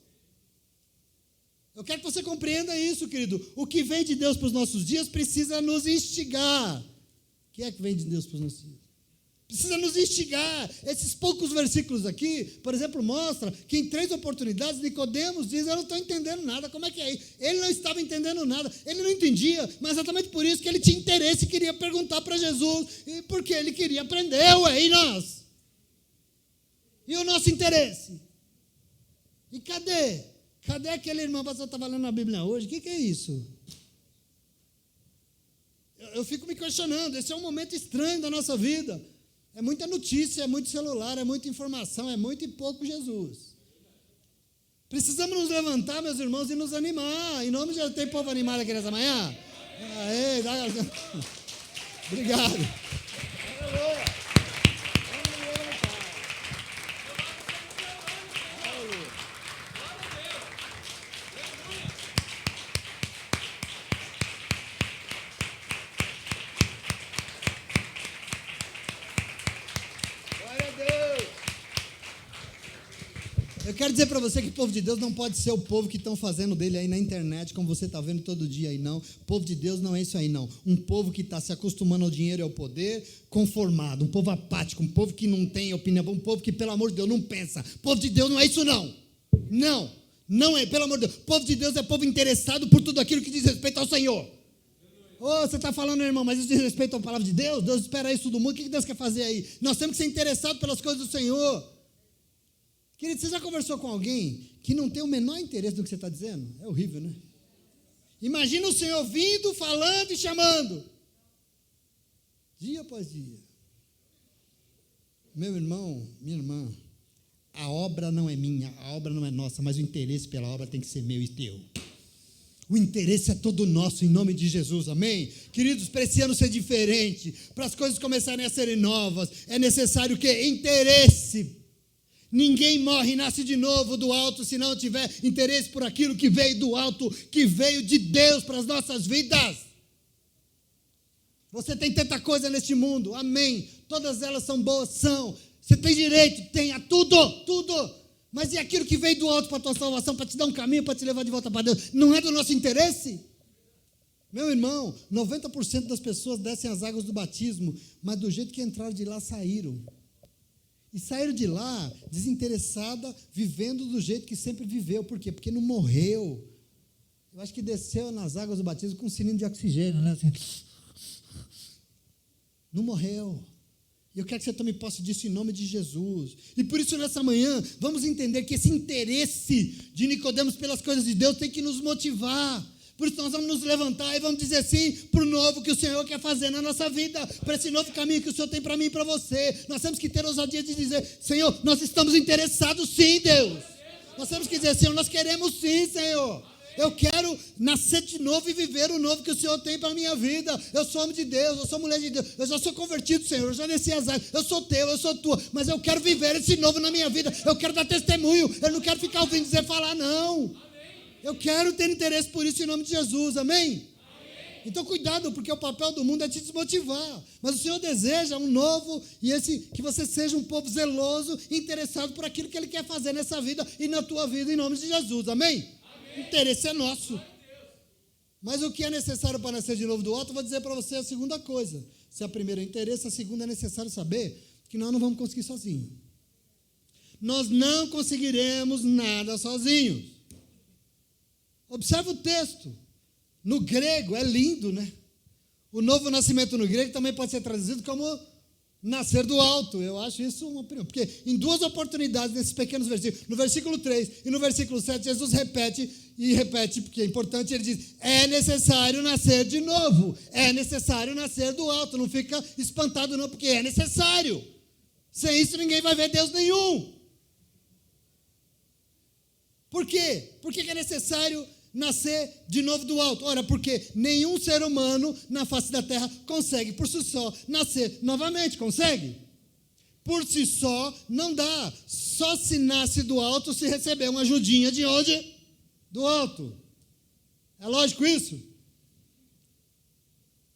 Eu quero que você compreenda isso, querido. O que vem de Deus para os nossos dias precisa nos instigar. O que é que vem de Deus para os nossos dias? Precisa nos instigar. Esses poucos versículos aqui, por exemplo, mostra que em 3 oportunidades Nicodemos diz, eu não estou entendendo nada, como é que é isso? Ele não estava entendendo nada, ele não entendia, mas exatamente por isso que ele tinha interesse e queria perguntar para Jesus, e porque ele queria aprender, e nós? E o nosso interesse? E cadê? Cadê aquele irmão, pastor, estava lendo a Bíblia hoje, o que é isso? Eu fico me questionando, esse é um momento estranho da nossa vida. É muita notícia, é muito celular, é muita informação, é muito e pouco Jesus. Precisamos nos levantar, meus irmãos, e nos animar. Em nome de Jesus, tem povo animado aqui nessa manhã? Aê, obrigado. Eu quero dizer para você que o povo de Deus não pode ser o povo que estão fazendo dele aí na internet, como você está vendo todo dia aí, não. O povo de Deus não é isso aí, não. Um povo que está se acostumando ao dinheiro e ao poder, conformado. Um povo apático, um povo que não tem opinião, um povo que, pelo amor de Deus, não pensa. O povo de Deus não é isso, não. Não é, pelo amor de Deus. O povo de Deus é povo interessado por tudo aquilo que diz respeito ao Senhor. Você está falando, irmão, mas isso diz respeito à palavra de Deus? Deus espera isso do mundo. O que Deus quer fazer aí? Nós temos que ser interessados pelas coisas do Senhor. Querido, você já conversou com alguém que não tem o menor interesse no que você está dizendo? É horrível, né? Imagina o Senhor vindo, falando e chamando. Dia após dia. Meu irmão, minha irmã, a obra não é minha, a obra não é nossa, mas o interesse pela obra tem que ser meu e teu. O interesse é todo nosso, em nome de Jesus, amém? Queridos, para esse ano ser diferente, para as coisas começarem a serem novas, é necessário o quê? Interesse. Ninguém morre e nasce de novo do alto se não tiver interesse por aquilo que veio do alto, que veio de Deus para as nossas vidas. Você tem tanta coisa neste mundo, amém. Todas elas são boas, são. Você tem direito, tenha tudo. Mas e aquilo que veio do alto para a tua salvação, para te dar um caminho, para te levar de volta para Deus? Não é do nosso interesse? Meu irmão, 90% das pessoas descem as águas do batismo, mas do jeito que entraram de lá, saíram. E saíram de lá desinteressada, vivendo do jeito que sempre viveu. Por quê? Porque não morreu. Eu acho que desceu nas águas do batismo com um cilindro de oxigênio, né? Assim. Não morreu. E eu quero que você tome posse disso em nome de Jesus. E por isso, nessa manhã, vamos entender que esse interesse de Nicodemos pelas coisas de Deus tem que nos motivar. Por isso nós vamos nos levantar e vamos dizer sim para o novo que o Senhor quer fazer na nossa vida, para esse novo caminho que o Senhor tem para mim e para você. Nós temos que ter a ousadia de dizer: Senhor, nós estamos interessados sim, Deus. Nós temos que dizer: Senhor, nós queremos sim, Senhor. Eu quero nascer de novo e viver o novo que o Senhor tem para a minha vida. Eu sou homem de Deus, eu sou mulher de Deus, eu já sou convertido, Senhor, eu já desci as águas, eu sou teu, eu sou tua, mas eu quero viver esse novo na minha vida. Eu quero dar testemunho, eu não quero ficar ouvindo dizer falar, não. Eu quero ter interesse por isso em nome de Jesus, amém? Então cuidado, porque o papel do mundo é te desmotivar, mas o Senhor deseja um novo, e que você seja um povo zeloso, interessado por aquilo que Ele quer fazer nessa vida e na tua vida em nome de Jesus, amém? O interesse é nosso. Mas o que é necessário para nascer de novo do alto, eu vou dizer para você a segunda coisa. Se a primeira é interesse, a segunda é necessário saber que nós não vamos conseguir sozinhos. Nós não conseguiremos nada sozinhos. Observe o texto. No grego, é lindo, né? O novo nascimento no grego também pode ser traduzido como nascer do alto. Eu acho isso uma opinião. Porque em duas oportunidades, nesses pequenos versículos, no versículo 3 e no versículo 7, Jesus repete, porque é importante, ele diz: é necessário nascer de novo. É necessário nascer do alto. Não fica espantado não, porque é necessário. Sem isso ninguém vai ver Deus nenhum. Por quê? Por que é necessário nascer de novo do alto? Ora, porque nenhum ser humano na face da terra consegue por si só nascer novamente, consegue? Por si só não dá, só se nasce do alto se receber uma ajudinha de onde? Do alto. É lógico isso?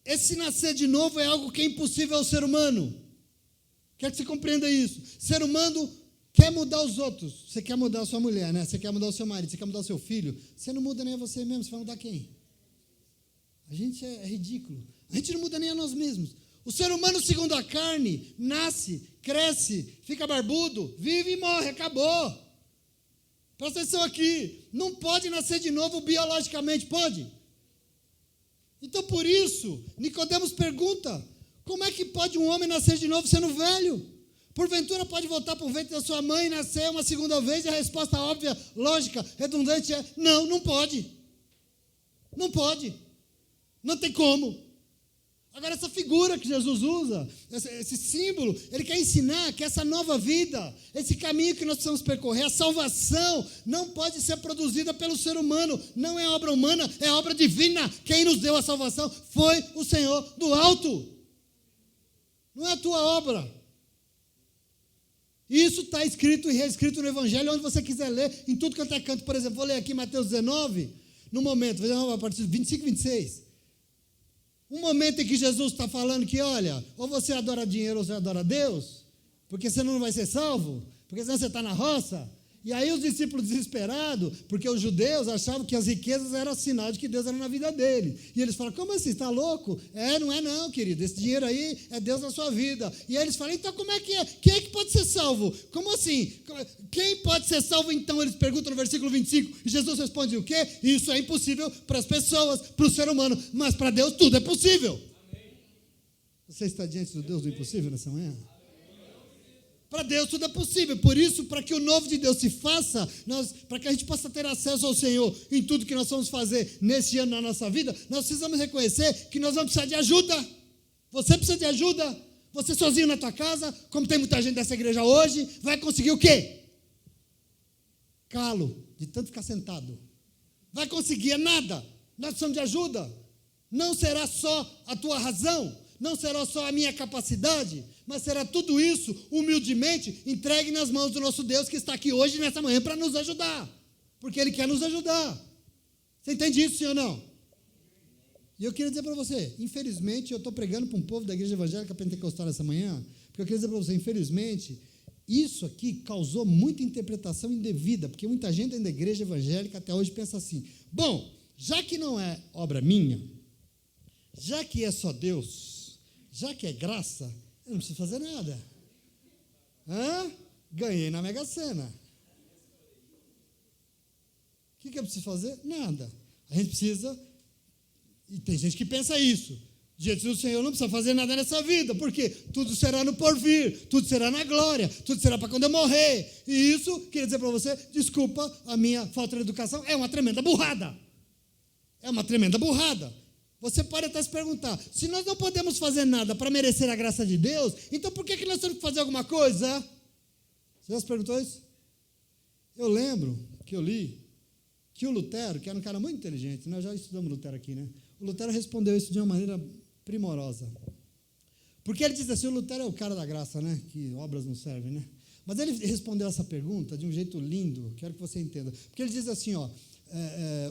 Esse nascer de novo é algo que é impossível ao ser humano. Quero que você compreenda isso. Ser humano quer mudar os outros. Você quer mudar a sua mulher, né? Você quer mudar o seu marido, você quer mudar o seu filho. Você não muda nem a você mesmo, você vai mudar quem? A gente é ridículo. A gente não muda nem a nós mesmos. O ser humano, segundo a carne, nasce, cresce, fica barbudo, vive e morre, acabou. Presta atenção aqui. Não pode nascer de novo biologicamente, pode? Então, por isso, Nicodemos pergunta: como é que pode um homem nascer de novo sendo velho? Porventura pode voltar para o ventre da sua mãe e nascer uma segunda vez? E a resposta óbvia, lógica, redundante é: não, não pode. Não pode. Não tem como. Agora, essa figura que Jesus usa, esse símbolo, ele quer ensinar que essa nova vida, esse caminho que nós precisamos percorrer, a salvação, não pode ser produzida pelo ser humano. Não é obra humana, é obra divina. Quem nos deu a salvação foi o Senhor do alto. Não é a tua obra. Isso está escrito e reescrito no Evangelho, onde você quiser ler, em tudo quanto é canto. Por exemplo, vou ler aqui Mateus 19, no momento, a partir de 25 e 26. Um momento em que Jesus está falando que, olha, ou você adora dinheiro ou você adora Deus, porque senão não vai ser salvo, porque senão você está na roça. E aí os discípulos desesperados, porque os judeus achavam que as riquezas eram sinal de que Deus era na vida dele. E eles falam: como assim, está louco? Não é não, querido, esse dinheiro aí é Deus na sua vida. E aí eles falam: então como é que é? Quem é que pode ser salvo? Como assim? Quem pode ser salvo então? Eles perguntam no versículo 25, e Jesus responde o quê? Isso é impossível para as pessoas, para o ser humano, mas para Deus tudo é possível. Amém. Você está diante do Deus do impossível nessa manhã? Para Deus tudo é possível. Por isso, para que o novo de Deus se faça, para que a gente possa ter acesso ao Senhor em tudo que nós vamos fazer nesse ano na nossa vida, nós precisamos reconhecer que nós vamos precisar de ajuda. Você precisa de ajuda. Você sozinho na tua casa, como tem muita gente dessa igreja hoje, vai conseguir o quê? Calo, de tanto ficar sentado. Vai conseguir nada. Nós precisamos de ajuda. Não será só a tua razão, não será só a minha capacidade, mas será tudo isso, humildemente, entregue nas mãos do nosso Deus que está aqui hoje, nessa manhã, para nos ajudar. Porque Ele quer nos ajudar. Você entende isso, sim ou não? E eu queria dizer para você, infelizmente, eu estou pregando para um povo da Igreja Evangélica Pentecostal essa manhã, porque eu queria dizer para você, infelizmente, isso aqui causou muita interpretação indevida, porque muita gente dentro da Igreja Evangélica até hoje pensa assim, bom, já que não é obra minha, já que é só Deus, já que é graça, eu não preciso fazer nada. Ganhei na Mega Sena. O que eu preciso fazer? Nada. A gente precisa, e tem gente que pensa isso, Jesus, o Senhor não precisa fazer nada nessa vida, porque tudo será no porvir, tudo será na glória, tudo será para quando eu morrer. E isso, queria dizer para você, desculpa a minha falta de educação, é uma tremenda burrada. É uma tremenda burrada. Você pode até se perguntar, se nós não podemos fazer nada para merecer a graça de Deus, então por que nós temos que fazer alguma coisa? Você já se perguntou isso? Eu lembro que eu li que o Lutero, que era um cara muito inteligente, nós já estudamos Lutero aqui, né? O Lutero respondeu isso de uma maneira primorosa. Porque ele diz assim, o Lutero é o cara da graça, né? Que obras não servem, né? Mas ele respondeu essa pergunta de um jeito lindo, quero que você entenda. Porque ele diz assim,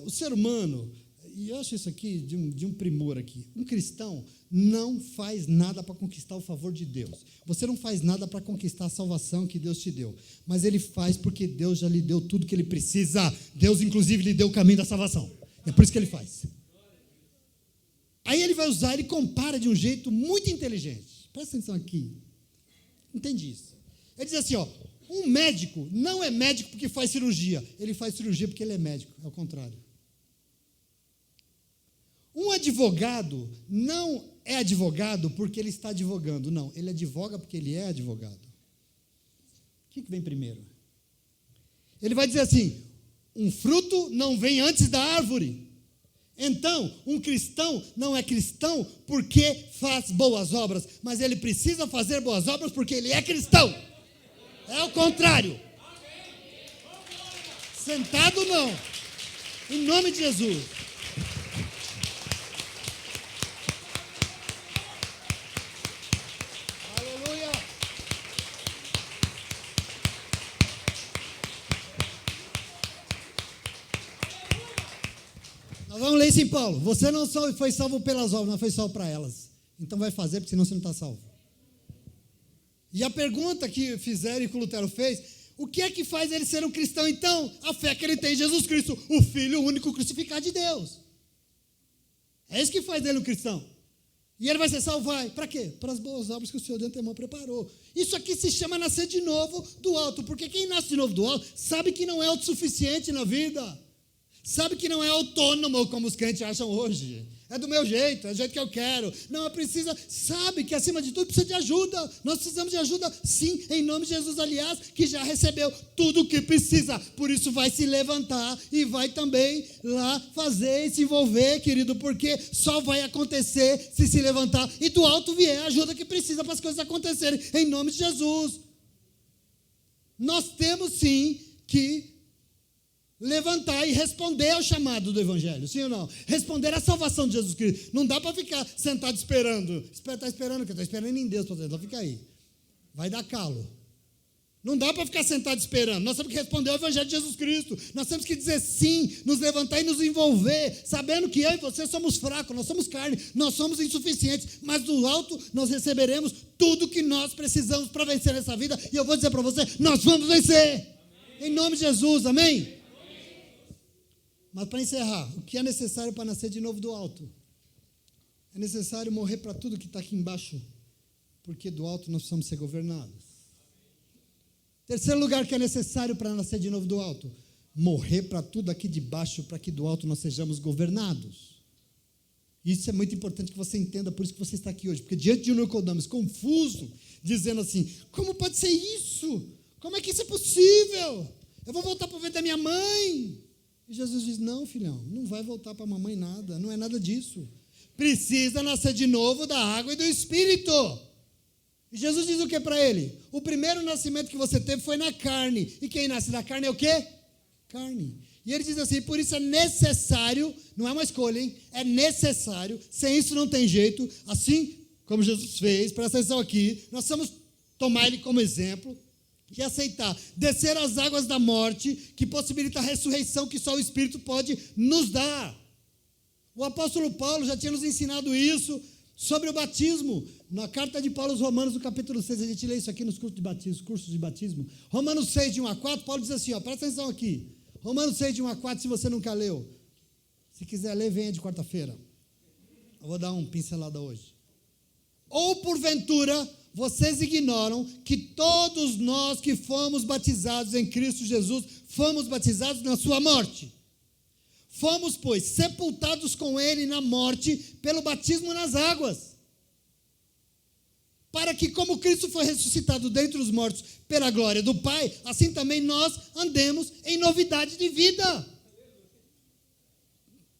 o ser humano, e eu acho isso aqui de um primor aqui, um cristão não faz nada para conquistar o favor de Deus. Você não faz nada para conquistar a salvação que Deus te deu, mas ele faz porque Deus já lhe deu tudo que ele precisa. Deus, inclusive, lhe deu o caminho da salvação. É por isso que ele faz. Aí ele vai usar, ele compara de um jeito muito inteligente. Presta atenção aqui. Entende isso? Ele diz assim, um médico não é médico porque faz cirurgia. Ele faz cirurgia porque ele é médico. É o contrário. Um advogado não é advogado porque ele está advogando. Não, ele advoga porque ele é advogado. O que vem primeiro? Ele vai dizer assim, um fruto não vem antes da árvore. Então, um cristão não é cristão porque faz boas obras, mas ele precisa fazer boas obras porque ele é cristão. É o contrário. Sentado não. Em nome de Jesus. Aleluia. Nós vamos ler isso em Paulo. Você não foi salvo pelas obras, não foi salvo para elas. Então vai fazer, porque senão você não está salvo. E a pergunta que fizeram e que o Lutero fez, o que é que faz ele ser um cristão? Então, a fé que ele tem em Jesus Cristo, o Filho único crucificado de Deus. É isso que faz dele um cristão. E ele vai ser salvo, para quê? Para as boas obras que o Senhor de antemão preparou. Isso aqui se chama nascer de novo do alto, porque quem nasce de novo do alto sabe que não é autossuficiente na vida. Sabe que não é autônomo como os crentes acham hoje. É do meu jeito, é do jeito que eu quero. Não, precisa, sabe que acima de tudo precisa de ajuda. Nós precisamos de ajuda, sim, em nome de Jesus, aliás, que já recebeu tudo o que precisa. Por isso vai se levantar e vai também lá fazer e se envolver, querido, porque só vai acontecer se levantar e do alto vier a ajuda que precisa para as coisas acontecerem, em nome de Jesus. Nós temos sim que levantar e responder ao chamado do Evangelho, sim ou não? Responder à salvação de Jesus Cristo. Não dá para ficar sentado esperando. Está esperando, que eu estou esperando em Deus, então fica aí. Vai dar calo. Não dá para ficar sentado esperando. Nós temos que responder ao Evangelho de Jesus Cristo. Nós temos que dizer sim, nos levantar e nos envolver, sabendo que eu e você somos fracos, nós somos carne, nós somos insuficientes, mas do alto nós receberemos tudo que nós precisamos para vencer essa vida. E eu vou dizer para você, nós vamos vencer. Amém. Em nome de Jesus, amém? Mas para encerrar, o que é necessário para nascer de novo do alto? É necessário morrer para tudo que está aqui embaixo, porque do alto nós precisamos ser governados. Terceiro lugar que é necessário para nascer de novo do alto, morrer para tudo aqui de baixo, para que do alto nós sejamos governados. Isso é muito importante que você entenda, por isso que você está aqui hoje, porque diante de um Nicodemus confuso, dizendo assim, como pode ser isso? Como é que isso é possível? Eu vou voltar para o ventre da minha mãe. E Jesus diz, não, filhão, não vai voltar para a mamãe nada, não é nada disso. Precisa nascer de novo da água e do Espírito. E Jesus diz o que para ele? O primeiro nascimento que você teve foi na carne. E quem nasce da carne é o quê? Carne. E ele diz assim, por isso é necessário, não é uma escolha, hein? É necessário, sem isso não tem jeito, assim como Jesus fez, presta atenção aqui, nós precisamos tomar ele como exemplo e aceitar, descer as águas da morte, que possibilita a ressurreição que só o Espírito pode nos dar. O apóstolo Paulo já tinha nos ensinado isso sobre o batismo. Na carta de Paulo aos Romanos, no capítulo 6, a gente lê isso aqui nos cursos de batismo. Romanos 6, de 1 a 4, Paulo diz assim, presta atenção aqui. Romanos 6, de 1 a 4, se você nunca leu. Se quiser ler, venha de quarta-feira. Eu vou dar uma pincelada hoje. Ou porventura, vocês ignoram que todos nós que fomos batizados em Cristo Jesus, fomos batizados na sua morte. Fomos, pois, sepultados com ele na morte pelo batismo nas águas. Para que, como Cristo foi ressuscitado dentre os mortos pela glória do Pai, assim também nós andemos em novidade de vida.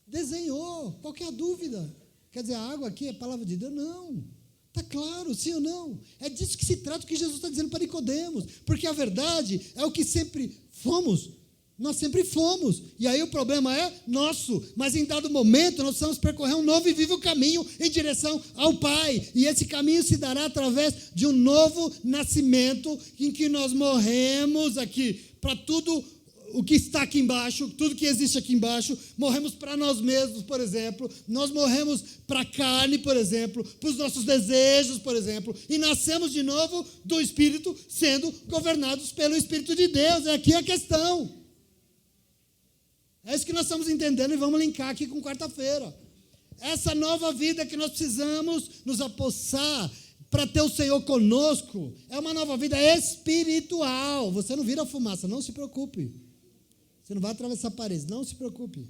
Desenhou, qual que é a dúvida? Quer dizer, a água aqui é a palavra de Deus? Não. Está claro, sim ou não? É disso que se trata o que Jesus está dizendo para Nicodemos. Porque a verdade é o que sempre fomos. Nós sempre fomos. E aí o problema é nosso. Mas em dado momento nós precisamos percorrer um novo e vivo caminho em direção ao Pai. E esse caminho se dará através de um novo nascimento em que nós morremos aqui para tudo o que está aqui embaixo, tudo que existe aqui embaixo, morremos para nós mesmos, por exemplo, nós morremos para a carne, por exemplo, para os nossos desejos, por exemplo, e nascemos de novo do Espírito, sendo governados pelo Espírito de Deus. É aqui a questão. É isso que nós estamos entendendo e vamos linkar aqui com quarta-feira. Essa nova vida que nós precisamos nos apossar para ter o Senhor conosco é uma nova vida espiritual. Você não vira fumaça, não se preocupe. Você não vai atravessar paredes, não se preocupe.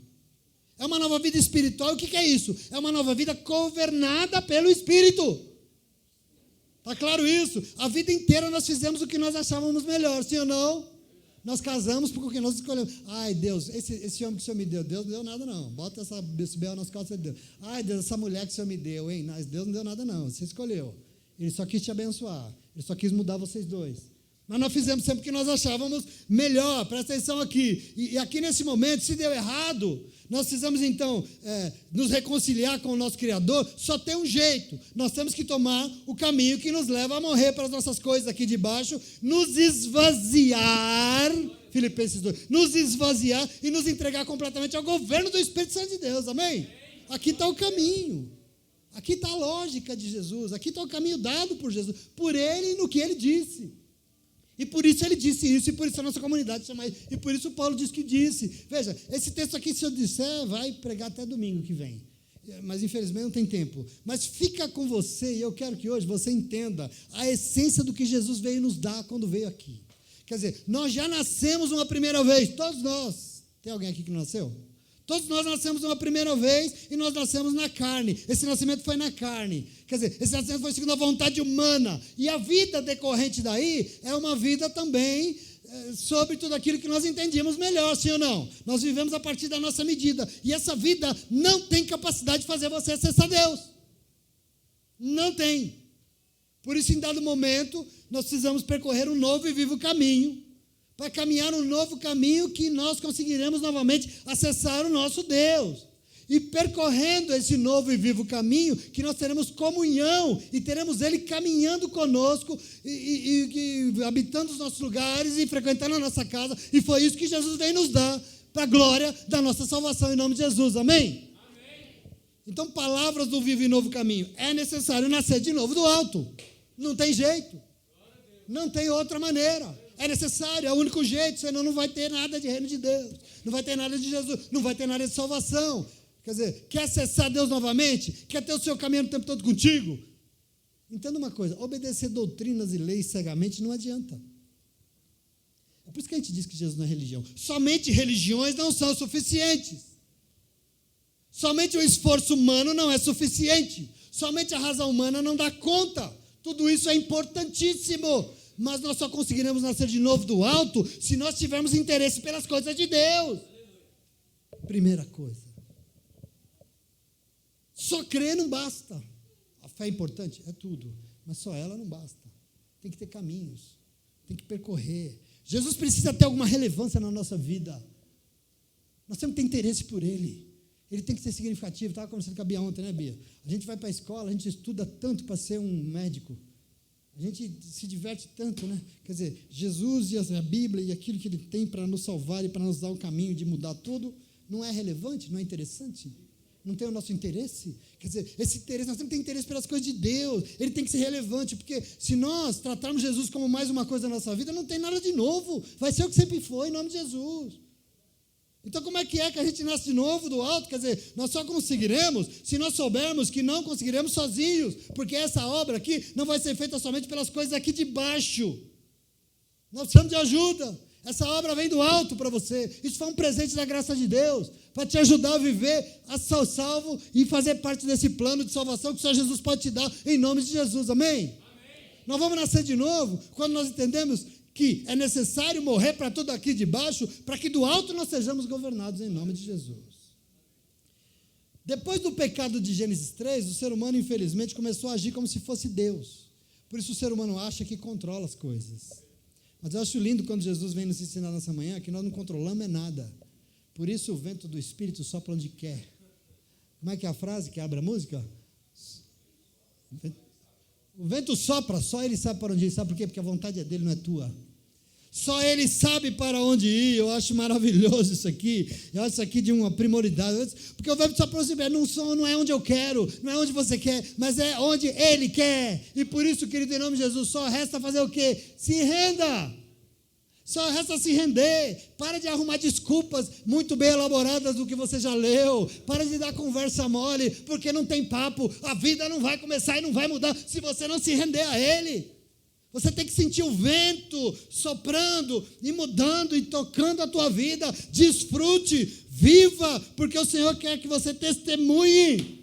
É uma nova vida espiritual. O que é isso? É uma nova vida governada pelo Espírito. Está claro isso? A vida inteira nós fizemos o que nós achávamos melhor, sim ou não? Nós casamos porque nós escolhemos. Ai, Deus, esse homem que o Senhor me deu, Deus não deu nada não. Bota esse bel nas costas de Deus. Ai, Deus, essa mulher que o Senhor me deu, hein? Deus não deu nada não, você escolheu. Ele só quis te abençoar. Ele só quis mudar vocês dois. Mas nós fizemos sempre o que nós achávamos melhor. Presta atenção aqui. E aqui nesse momento, se deu errado, nós precisamos então nos reconciliar com o nosso Criador. Só tem um jeito. Nós temos que tomar o caminho que nos leva a morrer para as nossas coisas aqui de baixo, nos esvaziar, Filipenses 2, nos esvaziar e nos entregar completamente ao governo do Espírito Santo de Deus. Amém? Aqui está o caminho. Aqui está a lógica de Jesus. Aqui está o caminho dado por Jesus, por Ele e no que Ele disse. E por isso ele disse isso, e por isso a nossa comunidade chama isso, e por isso Paulo diz que disse. Veja, esse texto aqui, se eu disser, vai pregar até domingo que vem. Mas infelizmente não tem tempo. Mas fica com você, e eu quero que hoje você entenda a essência do que Jesus veio nos dar quando veio aqui. Quer dizer, nós já nascemos uma primeira vez, todos nós. Tem alguém aqui que não nasceu? Todos nós nascemos uma primeira vez e nós nascemos na carne. Esse nascimento foi na carne. Quer dizer, esse nascimento foi segundo a vontade humana. E a vida decorrente daí é uma vida também sobre tudo aquilo que nós entendíamos melhor, sim ou não? Nós vivemos a partir da nossa medida. E essa vida não tem capacidade de fazer você acessar Deus. Não tem. Por isso, em dado momento, nós precisamos percorrer um novo e vivo caminho, para caminhar um novo caminho que nós conseguiremos novamente acessar o nosso Deus. E percorrendo esse novo e vivo caminho, que nós teremos comunhão e teremos Ele caminhando conosco e habitando os nossos lugares e frequentando a nossa casa. E foi isso que Jesus veio nos dar, para a glória da nossa salvação, em nome de Jesus. Amém? Então, palavras do vivo e novo caminho. É necessário nascer de novo do alto. Não tem jeito. Não tem outra maneira. É necessário, é o único jeito, senão não vai ter nada de reino de Deus, não vai ter nada de Jesus, não vai ter nada de salvação. Quer dizer, quer acessar Deus novamente? Quer ter o seu caminho o tempo todo contigo? Entenda uma coisa, obedecer doutrinas e leis cegamente não adianta. É por isso que a gente diz que Jesus não é religião. Somente religiões não são suficientes. Somente o esforço humano não é suficiente. Somente a razão humana não dá conta. Tudo isso é importantíssimo. Mas nós só conseguiremos nascer de novo do alto se nós tivermos interesse pelas coisas de Deus. Primeira coisa. Só crer não basta. A fé é importante? É tudo. Mas só ela não basta. Tem que ter caminhos. Tem que percorrer. Jesus precisa ter alguma relevância na nossa vida. Nós temos que ter interesse por Ele. ele tem que ser significativo. Estava conversando com a Bia ontem, né, Bia? A gente vai para a escola, a gente estuda tanto para ser um médico. A gente se diverte tanto, né? Quer dizer, Jesus e a Bíblia e aquilo que ele tem para nos salvar e para nos dar o caminho de mudar tudo, não é relevante, não é interessante? Não tem o nosso interesse? Quer dizer, esse interesse, nós temos que ter interesse pelas coisas de Deus, ele tem que ser relevante, porque se nós tratarmos Jesus como mais uma coisa na nossa vida, não tem nada de novo, vai ser o que sempre foi, em nome de Jesus. Então, como é que a gente nasce de novo do alto? Quer dizer, nós só conseguiremos se nós soubermos que não conseguiremos sozinhos, porque essa obra aqui não vai ser feita somente pelas coisas aqui de baixo. Nós precisamos de ajuda. Essa obra vem do alto para você. Isso foi um presente da graça de Deus, para te ajudar a viver, a ser salvo e fazer parte desse plano de salvação que só Jesus pode te dar, em nome de Jesus. Amém? Amém. Nós vamos nascer de novo quando nós entendemos que é necessário morrer para tudo aqui de baixo, para que do alto nós sejamos governados em nome de Jesus. Depois do pecado de Gênesis 3, o ser humano, infelizmente, começou a agir como se fosse Deus. Por isso o ser humano acha que controla as coisas. Mas eu acho lindo quando Jesus vem nos ensinar nessa manhã que nós não controlamos nada. Por isso o vento do Espírito sopra onde quer. Como é que é a frase que abre a música? O vento sopra, só ele sabe para onde ir. Sabe por quê? Porque a vontade é dele, não é tua. Só ele sabe para onde ir. Eu acho maravilhoso isso aqui. Eu acho isso aqui de uma primoridade. Porque o vento sopra onde não é onde eu quero, não é onde você quer, mas é onde ele quer. E por isso, querido, em nome de Jesus, só resta fazer o quê? Se renda. Só resta se render. Para de arrumar desculpas muito bem elaboradas do que você já leu. Para de dar conversa mole, porque não tem papo. A vida não vai começar e não vai mudar se você não se render a ele. Você tem que sentir o vento soprando e mudando e tocando a tua vida. Desfrute, viva, porque o Senhor quer que você testemunhe.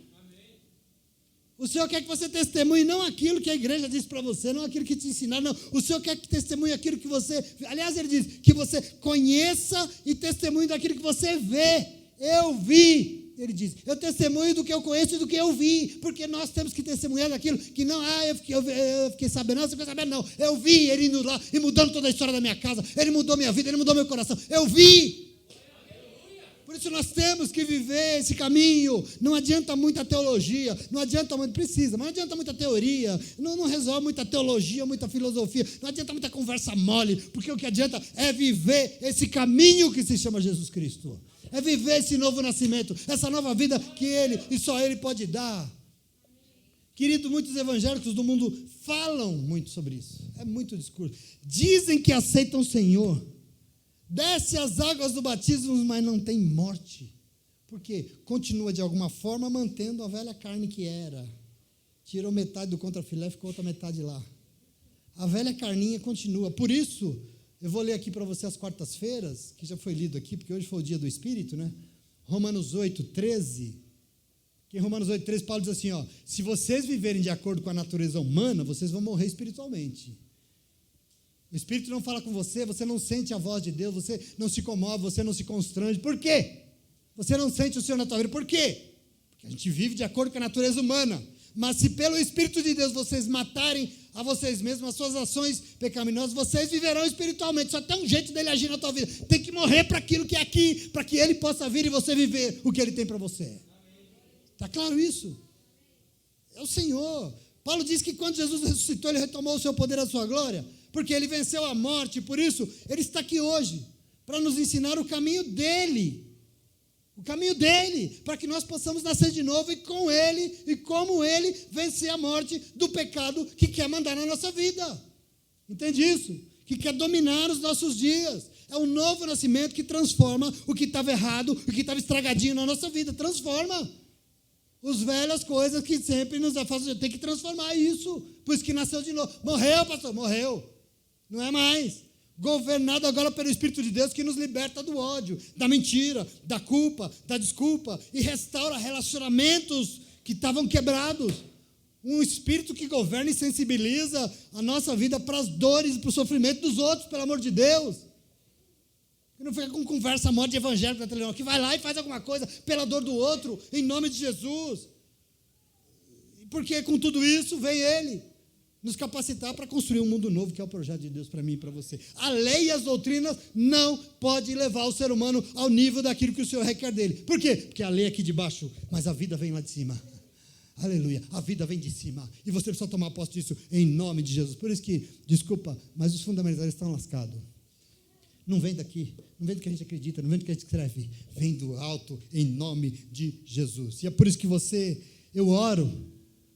O Senhor quer que você testemunhe não aquilo que a igreja diz para você, não aquilo que te ensinaram, não. O Senhor quer que testemunhe aquilo que você... Aliás, ele diz que você conheça e testemunhe daquilo que você vê. Eu vi. Ele diz, eu testemunho do que eu conheço e do que eu vi, porque nós temos que testemunhar daquilo que não, eu fiquei sabendo, não, você ficou sabendo, não. Eu vi ele indo lá e mudando toda a história da minha casa, ele mudou minha vida, ele mudou meu coração. Eu vi. Por isso nós temos que viver esse caminho. Não adianta muita teologia, não adianta muito, precisa, mas não adianta muita teoria, não resolve muita teologia, muita filosofia, não adianta muita conversa mole, porque o que adianta é viver esse caminho que se chama Jesus Cristo. É viver esse novo nascimento, essa nova vida que ele e só ele pode dar. Querido, muitos evangélicos do mundo falam muito sobre isso. É muito discurso. Dizem que aceitam o Senhor. Desce as águas do batismo, mas não tem morte. Porque continua de alguma forma mantendo a velha carne que era. Tirou metade do contrafilé, ficou outra metade lá. A velha carninha continua. Por isso, eu vou ler aqui para você as quartas-feiras, que já foi lido aqui, porque hoje foi o dia do Espírito, né? Romanos 8, 13. Que em Romanos 8, 13, Paulo diz assim, ó, se vocês viverem de acordo com a natureza humana, vocês vão morrer espiritualmente. O Espírito não fala com você, você não sente a voz de Deus, você não se comove, você não se constrange. Por quê? Você não sente o Senhor na tua vida. Por quê? Porque a gente vive de acordo com a natureza humana. Mas se pelo Espírito de Deus vocês matarem a vocês mesmos, as suas ações pecaminosas, vocês viverão espiritualmente. Só tem um jeito dele agir na tua vida. Tem que morrer para aquilo que é aqui, para que ele possa vir e você viver o que ele tem para você. Está claro isso? É o Senhor. Paulo diz que quando Jesus ressuscitou, ele retomou o seu poder, a sua glória, porque ele venceu a morte. Por isso, ele está aqui hoje, para nos ensinar o caminho dele. O caminho dele, para que nós possamos nascer de novo e com ele, e como ele, vencer a morte do pecado que quer mandar na nossa vida. Entende isso? Que quer dominar os nossos dias. É um novo nascimento que transforma o que estava errado, o que estava estragadinho na nossa vida. Transforma. As velhas coisas que sempre nos afastam, tem que transformar isso. Por isso que nasceu de novo. Morreu, pastor? Morreu. Não é mais. Governado agora pelo Espírito de Deus que nos liberta do ódio, da mentira, da culpa, da desculpa e restaura relacionamentos que estavam quebrados. Um Espírito que governa e sensibiliza a nossa vida para as dores e para o sofrimento dos outros, pelo amor de Deus. Que não fica com conversa mole de evangélico na televisão, que vai lá e faz alguma coisa pela dor do outro, em nome de Jesus. Porque com tudo isso vem ele. nos capacitar para construir um mundo novo, que é o projeto de Deus para mim e para você. A lei e as doutrinas não podem levar o ser humano ao nível daquilo que o Senhor requer dele. Por quê? Porque a lei é aqui de baixo, mas a vida vem lá de cima. Aleluia, a vida vem de cima. E você precisa tomar posse disso em nome de Jesus. Por isso que, desculpa, mas os fundamentalistas estão lascados. Não vem daqui, não vem do que a gente acredita, não vem do que a gente escreve. Vem do alto em nome de Jesus. E é por isso que eu oro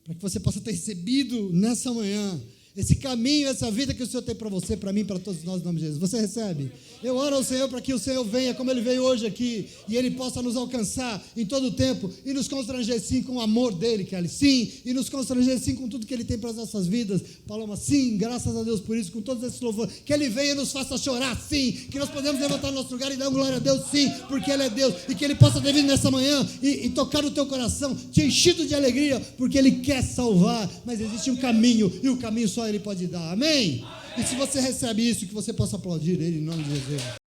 para que você possa ter recebido nessa manhã esse caminho, essa vida que o Senhor tem para você, para mim, para todos nós, em nome de Jesus. Você recebe? Eu oro ao Senhor para que o Senhor venha, como Ele veio hoje aqui, e Ele possa nos alcançar em todo o tempo, e nos constranger sim com o amor dEle, Kelly, sim, e nos constranger sim com tudo que Ele tem para as nossas vidas. Paloma, sim, graças a Deus por isso, com todos esses louvores, que Ele venha e nos faça chorar, sim, que nós podemos levantar no nosso lugar e dar glória a Deus, sim, porque Ele é Deus, e que Ele possa ter vindo nessa manhã e tocar no teu coração, te enchido de alegria, porque Ele quer salvar, mas existe um caminho, e o caminho só Ele pode dar, amém? E se você recebe isso, que você possa aplaudir Ele em nome de Jesus.